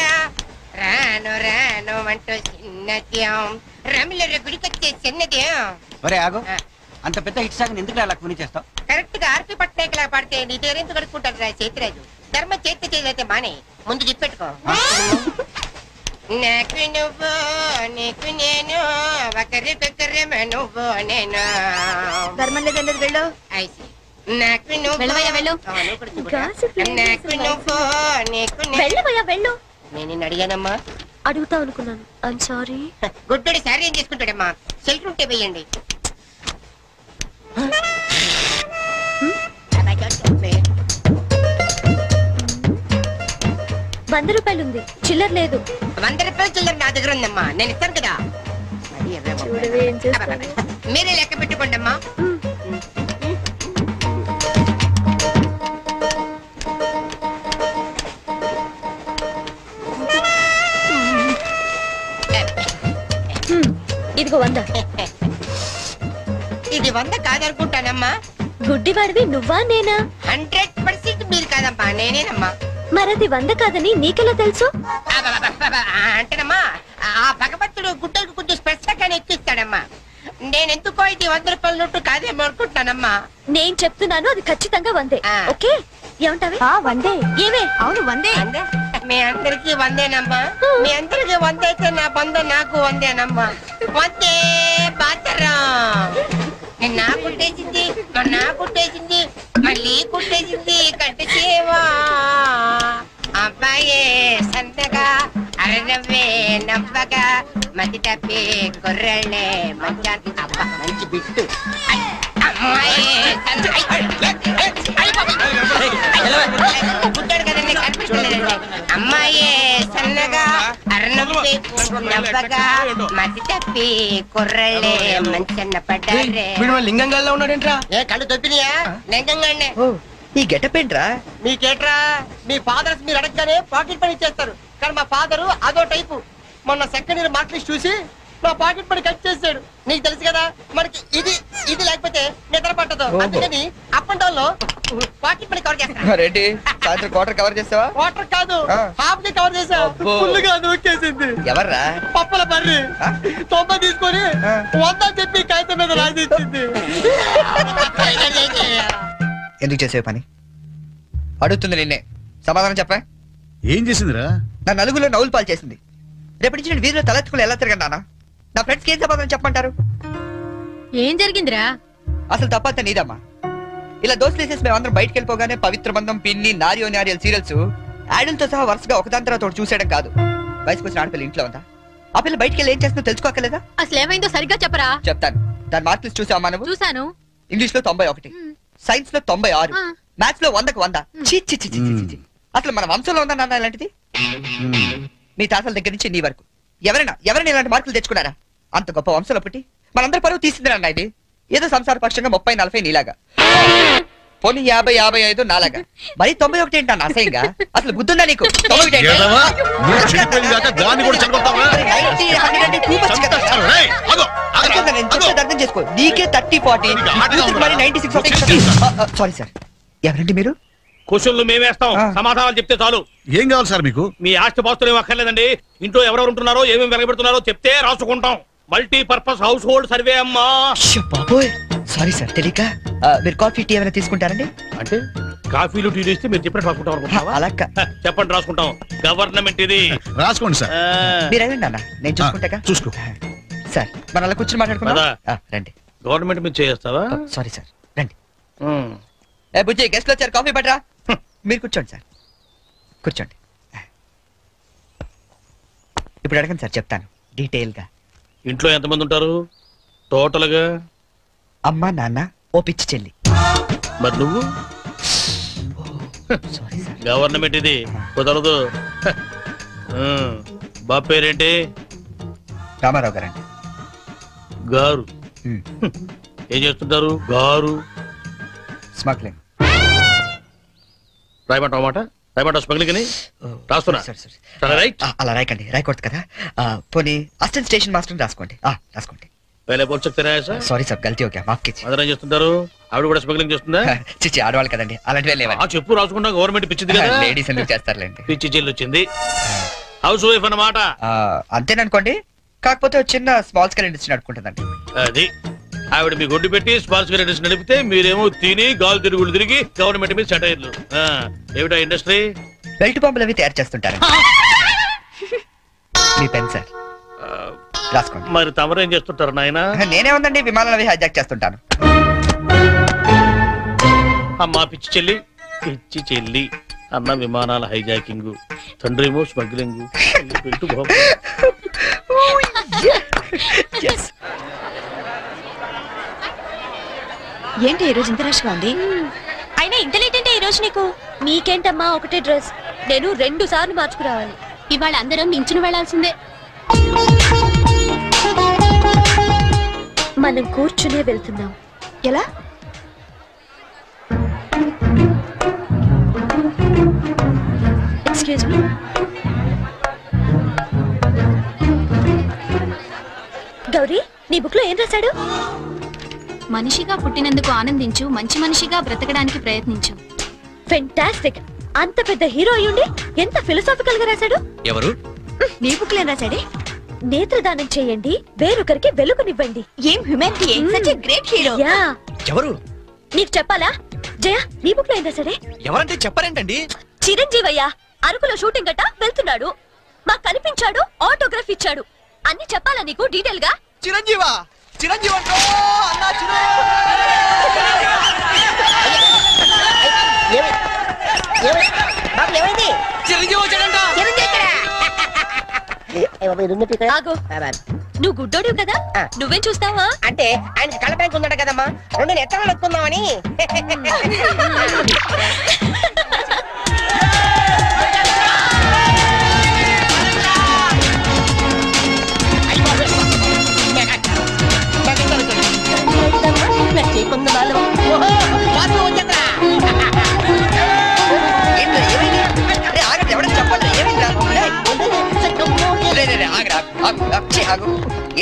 రాను రాను అంటూ చిన్నదేం రమిల గుడికొచ్చే చిన్నదేం. ఒరే ఆగు, అంత పెద్ద హిట్ సాగని ఎందుకు అలా కొని చేస్తావు? కరెక్ట్ గా ఆర్పి పట్నాయక్ లా పాడితే నీ పేరెందుకు కడుక్కుంటాడు రా చేతిరాజు. ధర్మ చేతి చేదైతే మానే, ముందు చెప్పెట్టుకో. నాకు నువ్వు నీకు నేను ఒకరికొకరేమో నువ్వు నేను. ధర్మం లేదన్నది వెళ్ళు. నాకు నువ్వు వెళ్ళవయ్యా వెళ్ళు. నాకు నువ్వు నీకు వెళ్ళవయ్యా వెళ్ళు. నేను నిన్ను అడిగానమ్మా. అడుగుతావు అనుకున్నాను. I'm sorry. గుడ్డోడి సారీ ఏం చేసుకుంటాడమ్మా? సెల్ఫ్ ఉంటే వెయ్యండి. ₹100 ఉంది, చిల్లర లేదు. ₹100 చిల్లర నా దగ్గర ఉందమ్మా, నేను ఇస్తాను కదా. మీరే లెక్క పెట్టుకోండి అమ్మా. ఇంకో 100. ఇది 100 కాదనుకుంటానమ్మా. గుడ్డివాడివి నువ్వా నేనా? 100% మీరు కాదమ్మా, నేనేనమ్మా. మరది 100 కాదని నీకెలా తెలుసు? అంటేనమ్మా ఆ భగవంతుడు గుడ్డలకు కొంచెం స్పెషల్గానే ఎక్కిస్తాడమ్మా. నేనెందుకో ఇది 100 రూపాయల నోటు కాదేమో అనుకుంటున్నానమ్మా. నేను చెప్తున్నాను అది ఖచ్చితంగా 100. ఓకే ఏమంటావి? 100. ఏమే? అవును 100. మీ అందరికి 100నమ్మా. మీ అందరికి 100 అయితే నా బంధ నాకు 100నమ్మా. 100 బాతరం. నా కుట్టేసింది, నా కుట్టేసింది, మళ్ళీ కుట్టేసింది కట్టి చేవా. అబ్బాయే సంతగా అరనవ్వే నవ్వగా మతి తప్పి కుర్రళ్ళే మంచానికి. అబ్బా మంచి బిట్టు. పుట్టాడు కదండి కనిపించలేదండి. అమ్మాయే సన్నగా అరనవ్వే నవ్వగా మతి తప్పి కుర్రళ్ళే మంచన్న పడ్డారే. లింగంగా ఉన్నాడేంట్రా? ఏ కళ్ళు తప్పినాయా? లింగంగానే. ఈ గెటప్ ఏంట్రా? మీకేట్రా? మీ ఫాదర్స్ మీరు అడగగానే పాకెట్ పని చేస్తారు, కానీ మా ఫాదరు అదో టైపు. మొన్న సెకండ్ ఇయర్ మార్క్ లిస్ట్ చూసి నా పాకెట్ పని కట్ చేసాడు. నీకు తెలుసు కదా మనకి ఇది ఇది లేకపోతే నిద్ర పట్టదు. అందుకని అప్ అండ్ డౌన్ లో పాకెట్ పని కవర్ చేస్తాను. రెడ్డి సాయంత్రం క్వార్టర్ కవర్ చేస్తావా? వాటర్ కాదు, హాఫ్ కి కవర్ చేసా. ఫుల్ గా నూకేసింది. ఎవర్రా? పప్పుల బర్రి 90 తీసుకొని 100 చెప్పి కాగితం మీద రాసిచ్చింది. ఎందుకు చేసే పని అడుగుతుంది నిన్నే, సమాధానం చెప్పా. ఏం చేసిందిరా? నా నలుగులో నవ్వులు పాలు చేసింది. రేపటి నుంచి నేను వీధిలో తలెత్తుకుని ఎలా తిరగండి? నా ఫ్రెండ్స్కి ఏం సమాధానం చెప్పమంటారు? ఏం జరిగిందిరా? అసలు తప్పంతా నీదమ్మా. ఇలా దోస్తులు వేసేసి మేమందరం బయటకు వెళ్ళిపోగానే పవిత్ర బంధం, పిన్ని, నారియో నారియల్ సీరియల్స్ యాడల్తో సహా వరుసగా ఒకదాని తర్వాత ఒకటి చూసేయడం కాదు. వయసుకు వచ్చిన ఆడపిల్ల ఇంట్లో ఉందా? ఆ పిల్ల బయటకు వెళ్ళి ఏం చేస్తుందో తెలుసుకోకలేదా? అసలు ఏమైందో సరిగ్గా చెప్పరా. చెప్తాను. దాని మార్కులు చూసావా నువ్వు? చూసాను. ఇంగ్లీష్ లో 91, సైన్స్ లో 96, మ్యాథ్స్ లో 100కు 100. అసలు మన వంశంలో ఉందా నాన్న ఇలాంటిది? మీ తాతల దగ్గర నుంచి నీ వరకు ఎవరైనా ఇలాంటి మార్కులు తెచ్చుకున్నారా? అంత గొప్ప వంశంలో పుట్టి మనందరి పరువు తీసిందిరా ఇది. ఏదో సంసార పక్షంగా 30-40 నీలాగా, పోనీ 50-55 నాలాగా, మరి 91 ఏంటి అన్న అసహ్యంగా? అసలు బుద్ధుందా నీకు? 91 అర్థం చేసుకో. నీకే 30-40, మరి 96. సారీ సార్, ఎవరండి మీరు? క్వశ్చన్లు మేమేస్తాం, సమాధానాలు చెప్తే చాలు. ఏం కావాలి సార్ మీకు? మీ ఆస్తి పాస్తులు ఏం అక్కర్లేదండి. ఇంట్లో ఎవరెవరు ఉంటున్నారో ఏమేమి వెలగబెడుతున్నారో చెప్తే రాసుకుంటాం. మల్టీపర్పస్ హౌస్ హోల్డ్ సర్వే అమ్మా. బాబోయ్ సారీ సార్, తెలియక. మీరు కాఫీ టీ ఏమైనా తీసుకుంటారండి? అంటే కాఫీలు టీ ఇస్తే మీరు చెప్పినట్టు రాసుకుంటాం అనుకుంటావా? అలా చెప్పండి, రాసుకుంటాం. గవర్నమెంట్ ఇది. రాసుకోండి సార్. మీరు వెళ్ళండి అన్న, నేను చూసుకుంటా. చూసుకో సార్. మనం అలా కూర్చొని మాట్లాడుకుందాం. రండి. గవర్నమెంట్ మీరు చేస్తావా? సారీ సార్, రండి. ఏ బుజ్జి, గెస్ట్లు వచ్చారు, కాఫీ పట్టరా. మీరు కూర్చోండి సార్, కూర్చోండి. ఇప్పుడు అడగండి సార్, చెప్తాను డీటెయిల్ గా. ఇంట్లో ఎంతమంది ఉంటారు టోటల్ గా? అమ్మ, నాన్న, ఓ పిచ్చి చెల్లి. మరి నువ్వు? గవర్నమెంట్ ఇది, కుదరదు. బాబు పేరేంటి? రామారావు గారండి. గారు ఏం చేస్తుంటారు? గారు స్మగ్లింగ్. రాయమంటావు మాట? రాయమంటావు స్మగ్లింగ్ అని రాస్తున్నా. అలా రాయకండి, రాయకూడదు కదా. పోనీ అసిస్టెంట్ స్టేషన్ మాస్టర్ రాసుకోండి. రాసుకోండి. సారీ సార్, గల్తీ ఓకే, మాఫ్ కిచ్చి. అదరేం చేస్తుంటారు? ఆవిడ కూడా స్మగ్లింగ్ చేస్తుందా? చిచ్చి, ఆడవాళ్ళు కదండి, అలాంటివే లేవా? చెప్పు, రాసుకుంటా. గవర్నమెంట్ పిచ్చింది కదా, లేడీస్ ఎందుకు చేస్తారులేండి. పిచ్చి చెల్లి వచ్చింది. హౌస్ వైఫ్ అన్నమాట. అంతేననుకోండి, కాకపోతే చిన్న స్మాల్ స్కేల్ ఇండస్ట్రీ నడుపుకుంటుందండి. అది ఆవిడ మీ గొడ్డు పెట్టి స్మాల్ స్కేల్ ఇండస్ట్రీ నడిపితే మీరేమో తిని గాలు తిరుగులు తిరిగి గవర్నమెంట్ మీద సెటైర్లు. ఏమిటా ఇండస్ట్రీ? బెల్ట్ బాంబులు అవి తయారు చేస్తుంటారు. మీ పెన్ సార్, రాసుకోండి. మరి తమరేం చేస్తుంటారు నాయన? నేనే ఉందండి, విమానాలు అవి హైజాక్ చేస్తుంటాను. అమ్మా పిచ్చి చెల్లి, పిచ్చి చెల్లి అన్న విమానాల హైజాకింగ్, తండ్రేమో స్మగ్లింగ్. ఏంటి ఈరోజు ఇంత రష్గా ఉంది? అయినా ఇంత లేట్ అంటే ఈరోజు నీకు? మీకేంటమ్మా ఒకటే డ్రెస్, నేను 2 సార్లు మార్చుకురావాలి. ఇవాళ అందరం నించుని వెళ్లాల్సిందే. మనం కూర్చునే వెళ్తున్నాం. ఎలా? Excuse me. గౌరీ, నీ బుక్ లో ఏం రాశాడు? మనిషిగా పుట్టినందుకు ఆనందించు, మంచి మనిషిగా బ్రతకడానికి ప్రయత్నించు. ఫెంటాస్టిక్. అంత పెద్ద హీరో అయ్యుండి ఎంత ఫిలసాఫికల్ గా రాశాడు. ఎవరు? నీ బుక్ లో ఏం రాశాడే? నేత్రదానం చేయండి, వేరొకరికి వెలుగునివ్వండి. ఏం humanity, such a great hero. Yeah. ఎవరు? నీకు చెప్పాలా? జయ, నీ బుక్ లో ఏం రాశాడే? ఎవరంటే చెప్పారేంటండి? చిరంజీవయ్య అరకులో షూటింగ్ గట్ట వెళ్తున్నాడు, మాకు కనిపించాడు, ఆటోగ్రాఫ్ ఇచ్చాడు. అన్ని చెప్పాలా నీకు డీటెయిల్ గా? చిరంజీవా? చిరంజీవి అంటో అన్నా చిరంజీవి వచ్చాడంట. నువ్వు గుడ్డోడివి కదా, నువ్వేం చూస్తావా? అంటే ఆయన కళ్ళ బ్యాంక్ ఉన్నాడు కదమ్మా, రెండు ఎక్కడ నొక్కుందామని.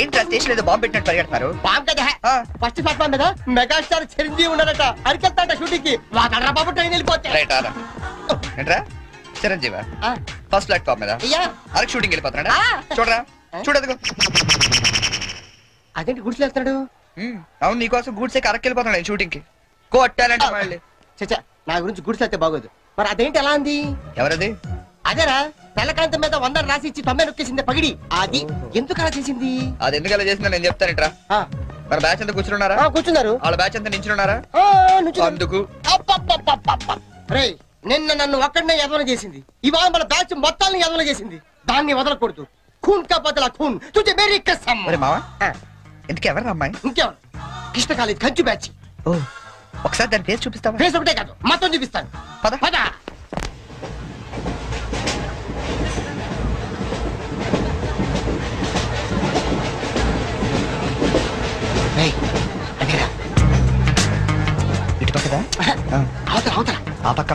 ఏంట్రా స్టేషన్ ఏదో బాంబు పెట్టినట్టు పరిగెడతారు? బాంబు కదా, ఫస్ట్ ప్లాట్ఫామ్ మీద మెగాస్టార్ చిరంజీవి ఉన్నాడట, అరికెళ్తాట షూటింగ్ కి. వాకడరా బాబు ట్రైన్ వెళ్ళిపోతే. ఏంట్రా చిరంజీవా? ఫస్ట్ ప్లాట్ఫామ్ మీద అరకు షూటింగ్ వెళ్ళిపోతున్నాడా? చూడరా చూడదుగో. అదేంటి గుడిసెలు వెళ్తాడు? అవును, నీకోసం గూడ్సే అరకు వెళ్ళిపోతున్నాడు షూటింగ్ కి. కొట్టాలంటే మళ్ళీ. చచ్చా, నా గురించి గుడిసె వెళ్తే బాగోదు. మరి అదేంటి ఎలా అంది? ఎవరది? అదేరా, తెల్లకాంతం మీద 100 రాసి ఇచ్చి 90 నొక్కేసింది పగిడి. అది ఎందుకు అలా చేసింది? అది ఎందుకు అలా చేసిందో నేను చెప్తానేట్రా. మన బ్యాచ్ అంతా కూర్చున్నారా? కూర్చున్నారు. వాళ్ళ బ్యాచ్ అంతా నించున్నారా? అందుకు. రే, నిన్న నన్ను ఒక్కడనే యదవన చేసింది, ఇవాళ మన బ్యాచ్ మొత్తాన్ని యదవన చేసింది. దాన్ని వదలకూడదు. ఖూన్ కా బదలా ఖూన్, తుజే మేరీ కసమ్. మావా ఎందుకు ఎవరు అమ్మాయి? ఇంకెవరు? కృష్ణ కాలేజ్ కంచు బ్యాచ్. ఒకసారి దాని ఫేస్ చూపిస్తావా? ఫేస్ ఒకటే కాదు, మొత్తం చూపిస్తాను. పద పద. ఇటు పక్కదా? అవతల అవతల ఆ పక్క.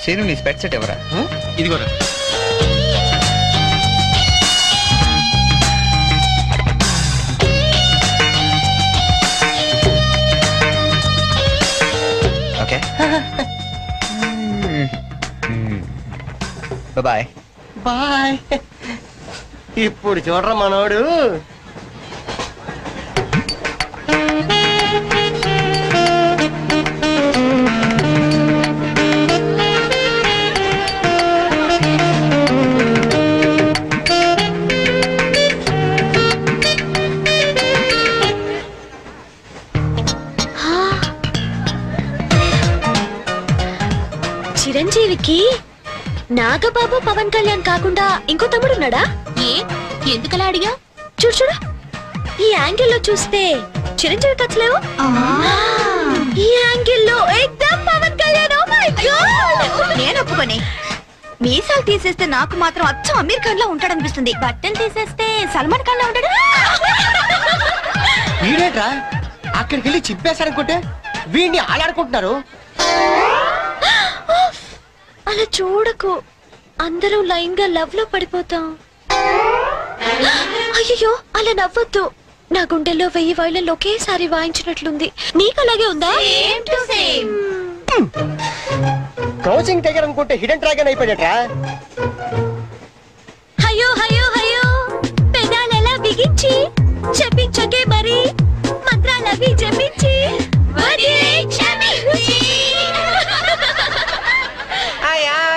సీను, నీ స్పెట్ సెట్ ఎవరా? ఇదిగోరా. Okay, bye bye. ఇప్పుడు చూడరా మనోడు. చిరంజీవికి నాగబాబు పవన్ కళ్యాణ్ కాకుండా ఇంకో తమ్ముడున్నాడా? ఎందుకలా అడిగా? చూడు చూడు, ఈ యాంగిల్ లో చూస్తే చిరంజీవి కచ్చలేవు, ఈ యాంగిల్ లో ఏకదమ్ Pawan Kalyan. Oh my God! నేను ఒప్పుకొని మీసాలు తీసేస్తే నాకు మాత్రం అచ్చం అమీర్ ఖాన్ లా ఉంటాడనిపిస్తుంది. బట్టలు తీసేస్తే సల్మాన్ ఖాన్ లా ఉంటాడు. వీడేట్రా అక్కడికి వెళ్ళి చింపేశారనుకుంటే వీడిని ఆలాడుకుంటున్నారు. అలా చూడకు, అందరం లైన్ గా లవ్ లో పడిపోతాం. అయ్యో, అలా నవ్వొద్దు. నా గుండెల్లో 1000 వైలన్లు ఒకేసారి వాయించినట్లుంది. నీకు అలాగే ఉందా? క్రౌచింగ్ టైగర్ అనుకుంటే హిడెన్ డ్రాగన్ అయిపోయాడట్రా. అయ్యో అయ్యో అయ్యో, పెదాలెలా బిగించి చెప్పించకే మరి, మంత్రాలవి జపించి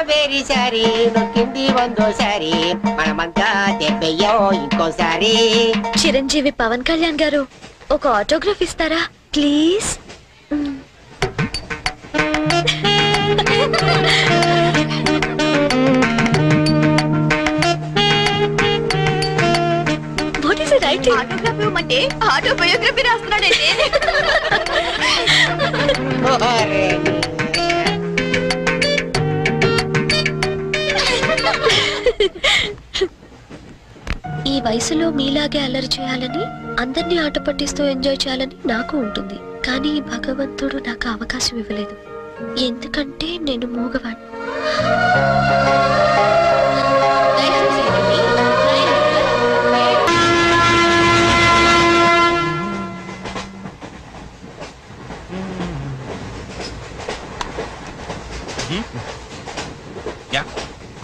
వెరీ సారీ, నొక్కింది 100సారి, మనమంతా దెబ్బయ్యో ఇంకోసారి. చిరంజీవి పవన్ కళ్యాణ్ గారు, ఒక ఆటోగ్రాఫ్ ఇస్తారా please? What is it writing? Autograph ఇవ్వమంటే ఆటోబయోగ్రఫీ రాస్తున్నాడంటే. ఈ వయసులో మీలాగే అల్లరి చేయాలని, అందరినీ ఆట పట్టిస్తూ ఎంజాయ్ చేయాలని నాకు ఉంటుంది. కానీ భగవంతుడు నాకు అవకాశం ఇవ్వలేదు. ఎందుకంటే నేను మూగవాణ్ణి.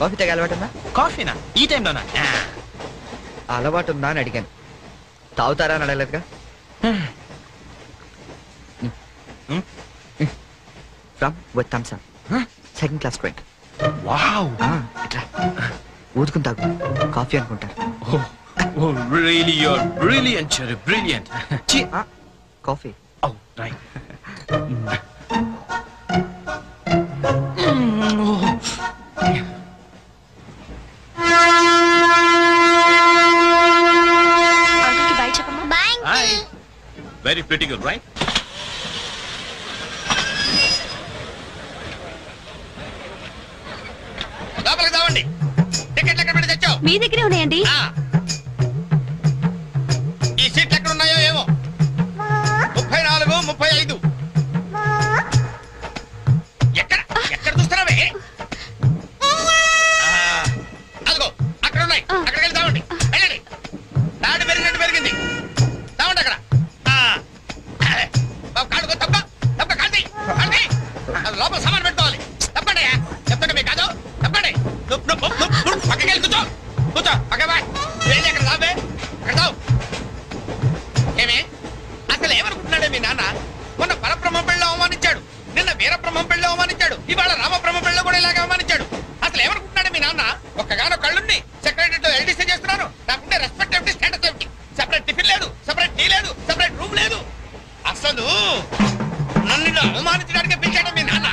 కాఫీ తాగే అలవాటు ఉందా? కాఫీనా ఈ టైంలోనా? అలవాటు ఉందా అని అడిగాను. తాగుతారా అని అడగలేదుగా. From with thumbs up, second class drink. Wow, ఇట్లా ఊదుకుని తాగు, కాఫీ అనుకుంటారు. Really your brilliant cherry, brilliant. Coffee. Oh right. Very pretty girl, right? లోపలికి రావండి. టికెట్లు ఎక్కడ పెట్టి తెచ్చావు? మీ దగ్గరే ఉన్నాయండి. ఈ సీట్లు ఎక్కడ ఉన్నాయో ఏమో. 34, 35. ఎక్కడ ఎక్కడ చూస్తున్నావే? అదిగో అక్కడ ఉన్నాయి. అక్కడికి వెళ్ళి తావండి. వెళ్ళండి. దాడి పెరిగినట్టు పెరిగింది. తావండి అక్కడ. కాడుకో తప్ప తప్ప కాంతి కాంతి. అది లోపల సామాన్ పెట్టుకోవాలి. తప్పండి చెప్తాడు మీ కాదు. తప్పండి. పక్కకి వెళ్ళి కూర్చో. కూర్చో పక్క బాయ్. వెళ్ళి అక్కడ రాబే. అక్కడ తావు. ఏమే అసలు ఏమనుకుంటున్నాడే మీ నాన్న? మొన్న పరబ్రహ్మ పెళ్ళి అవమానించాడు, నిన్న వీరబ్రహ్మ పెళ్ళి అవమానించాడు, ఇవాళ రామబ్రహ్మ పెళ్ళి కూడా ఇలాగే అవమానించాడు. అసలు ఏమనుకుంటున్నాడే మీ నాన్న? ఒక్కగానో కళ్ళుండి సెక్రటరీతో ఎల్డీసీ చేస్తున్నాను. నాకుండే రెస్పెక్ట్ ఏమిటి, స్టేటస్ ఏమిటి? సెపరేట్ టిఫిన్ లేదు, సెపరేట్ టీ లేదు, సెపరేట్ రూమ్ లేదు. అసలు నన్ను అవమానించడానికి పిలిచాడు మీ నాన్న.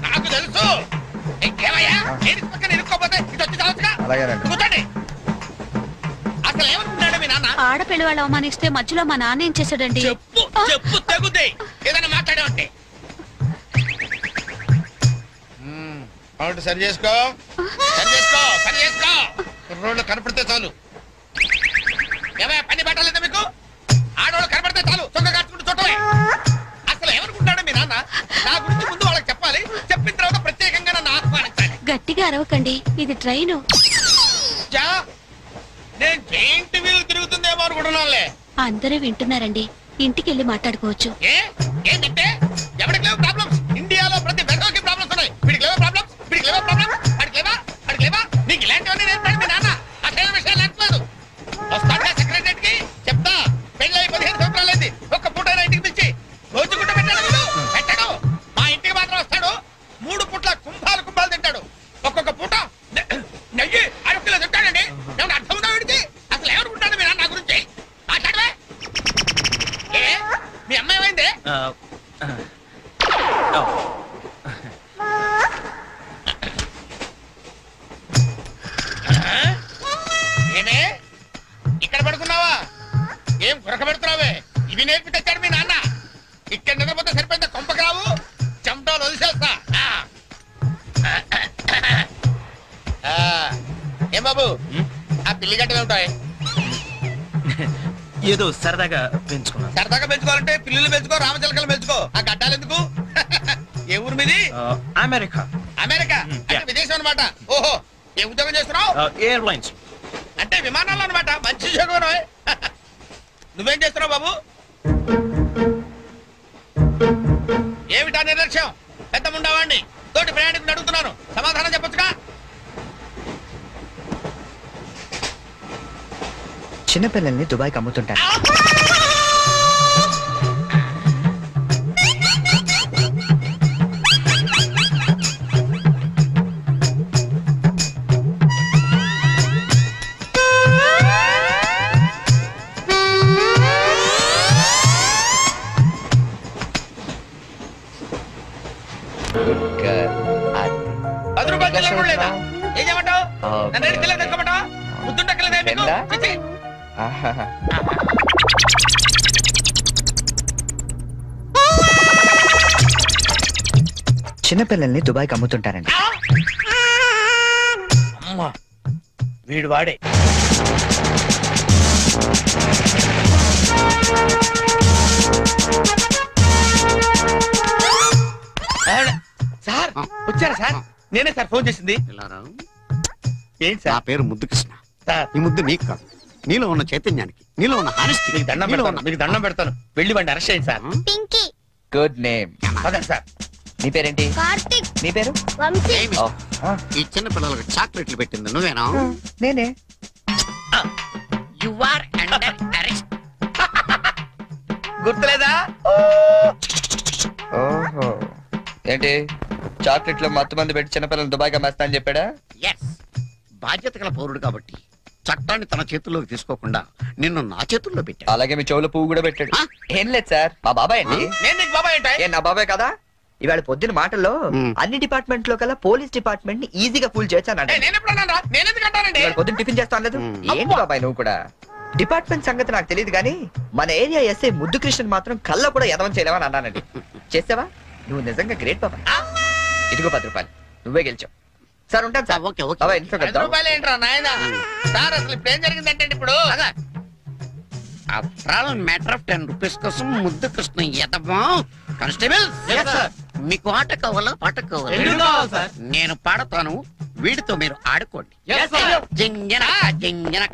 నాకు తెలుసు. ఏమయ్యా నేను పక్కన ఇరుక్కోపోతే ఇటు వచ్చి చావచ్చుగా. కూర్చోండి. అసలు ఏమనుకున్నాడు మీ నాన్న? ఆడపిల్ల వాళ్ళు అవమానిస్తే మధ్యలో మా నాన్న ఏం చేశాడండి? చెప్పు చెప్పు తగ్గుతాయి. ఏదైనా మాట్లాడేవంటే సరి చేసుకో, సరి చేసుకో, సరి చేసుకో. రోడ్లు కనపడితే చాలు. ఏమయ్యా పని పట్టలేదా మీకు? ఆడవాళ్ళు కనపడితే చాలు చొక్క కాచుకుంటూ చుట్టమే. అసలు ఏమనుకుంటాడు మీ నాన్న? నా గురించి ముందు వాళ్ళకి చెప్పాలి, చెప్పిన తర్వాత ప్రత్యేకంగా నన్ను ఆహ్వానించాలి. గట్టిగా అరవకండి, ఇది ట్రైన్. నేను జైంట్ వీల్ తిరుగుతుందేమో అనుకుంటున్నానులే. అందరూ వింటున్నారండి, ఇంటికి వెళ్ళి మాట్లాడుకోవచ్చు. ఏంటంటే ఎవరికి లేవు ప్రాబ్లమ్స్? ఇండియాలో ప్రతి బెడోకి ప్రాబ్లమ్స్ ఉన్నాయి. వీడికి లేవా ప్రాబ్లమ్స్? వీడికి లేవా ప్రాబ్లమ్స్? అడికి లేవా? అడికి లేవా? నీకు ఇలాంటివన్నీ నేర్పాడు మీ నాన్న. అసలు విషయాలు లేకపోలేదు. వస్తాడా సెక్రటరీకి చెప్తా. పెళ్ళి 15 సంవత్సరాలైంది. ఒక్క పూట ఇంటికి పిలిచి రోజుకుంట పెట్టాడు. పెట్టాడు. మా ఇంటికి మాత్రం వస్తాడు. 3 పూట్ల కుంభాలు కుంభాలు తింటాడు. ఒక్కొక్క పూట నెయ్యి 6 కిలో తింటాడండి. ఏమన్నా అర్థం ఉందా వీడికి? అసలు ఎవరుకుంటాడు మీ నాన్న నా గురించి? మాట్లాడవే. మీ అమ్మాయి ఏమైంది? ఏమే ఇక్కడ పడుకున్నావా? ఏం గురక పెడుతున్నావే? ఇవి నేర్పి తెచ్చాడు మీ నాన్న. ఇక్కడ నిద్రపోతే సరిపోయింది. కొంపకి రావు, చెమటలు వదిలేస్తా. ఏం బాబు ఆ పిల్లి గట్టలు ఉంటాయి? ఏదో సరదాగా పెంచుకున్నాను. సరదాగా పెంచుకోవాలంటే పిల్లులు పెంచుకో, రామచిలకలు పెంచుకో. ఆ గడ్డాలు ఎందుకు? ఏ ఊరు మీది? అమెరికా. అమెరికా అంటే విదేశం అనమాట. ఓహో, ఏ ఉద్యోగం చేస్తున్నావు? ఎయిర్లైన్స్ అంటే విమానాలు అనమాట. మంచి ఉద్యోగం. నువ్వేం చేస్తున్నావు బాబు? ఏమిటా నిర్లక్ష్యం? పెద్ద ఉండవాడిని తోటి ప్రయాణికుని అడుగుతున్నాను, సమాధానం చెప్పొచ్చుగా. చిన్నపిల్లల్ని దుబాయ్కి అమ్ముతుంటారు. లేదా? ఏం చేయమంటావు? నన్ను పిల్లలు తెచ్చుకోమంటావా? ముద్దుంటక్కలేదా మీకు? చిన్నపిల్లల్ని దుబాయ్కి అమ్ముతుంటారండి. అమ్మా వీడు వాడే. సార్ వచ్చారా సార్? నేనే సార్ ఫోన్ చేసింది. ఏంటి సార్? నా పేరు ముద్దు కృష్ణ. ఈ ముద్దు నీకు కాదు, నీలో ఉన్న చైతన్యానికి, నీలో ఉన్న హానెస్టీ. మీకు దండం పెడతాను, వెళ్ళి వాడిని అరెస్ట్ చేయండి సార్. పింకీ. Good name. అదే సార్. నీ పేరేంటి? కార్తిక్. నీ పేరు? వంశీ. ఈ చిన్న పిల్లలకు చాక్లెట్లు పెట్టింది నువ్వేనా? నేనే. You are under arrest. గుర్తులేదా? ఓహో, ఏంటి చాక్లెట్ లో మత్తు మంది పెట్టి చిన్నపిల్లలు దుబాయ్గా మేస్తా అని చెప్పాడా? ఎస్, బాధ్యత గల పౌరుడు కాబట్టి చట్టాన్ని తన చేతుల్లోకి తీసుకోకుండా నిన్ను నా చేతుల్లో పెట్టా. అలాగే మీ చెవులో పువ్వు కూడా పెట్టాడు. ఏం లేదు సార్, మా బాబాయ్ అండి. నేను నీకు బాబాయ్ ఏంటి? ఏ నా బాబాయ్ కదా? ఇవాళ పొద్దున మాటల్లో అన్ని డిపార్ట్మెంట్ లో కల్లా పోలీస్ డిపార్ట్మెంట్ ని ఈజీగా ఫుల్ చేశానండి. నేను ఎప్పుడు అన్నాను రా? నేను ఎందుకు అంటానండి? ఇవాళ పొద్దున టిఫిన్ చేస్తాను లేదు. ఏంటి బాబాయ్ నువ్వు కూడా? డిపార్ట్మెంట్ సంగతి నాకు తెలియదు కానీ మన ఏరియా ఎస్ఐ ముద్దు కృష్ణ మాత్రం కళ్ళ కూడా ఎదవం చేయలేమని అన్నానండి. చేసావా? నువ్వు నిజంగా గ్రేట్ బాబాయ్. ఇదిగో 10 రూపాయలు, నువ్వే గెలిచావు. సార్ ఉంటాను సార్. Okay okay. బాబాయ్ ఇంట్లో 10 రూపాయలు ఏంట్రా నాయనా? సార్ అసలు ఇప్పుడు ఏం జరిగిందంటే ఇప్పుడు మ్యాటర్ ఆఫ్ 10 రూపీస్ కోసం ముద్దు కృష్ణ ఎదవా. కానిస్టేబుల్, మీకు ఆట కావాలా పాట కావాలా? నేను పాడతాను, వీడితో మీరు ఆడుకోండి. జింజన జింజన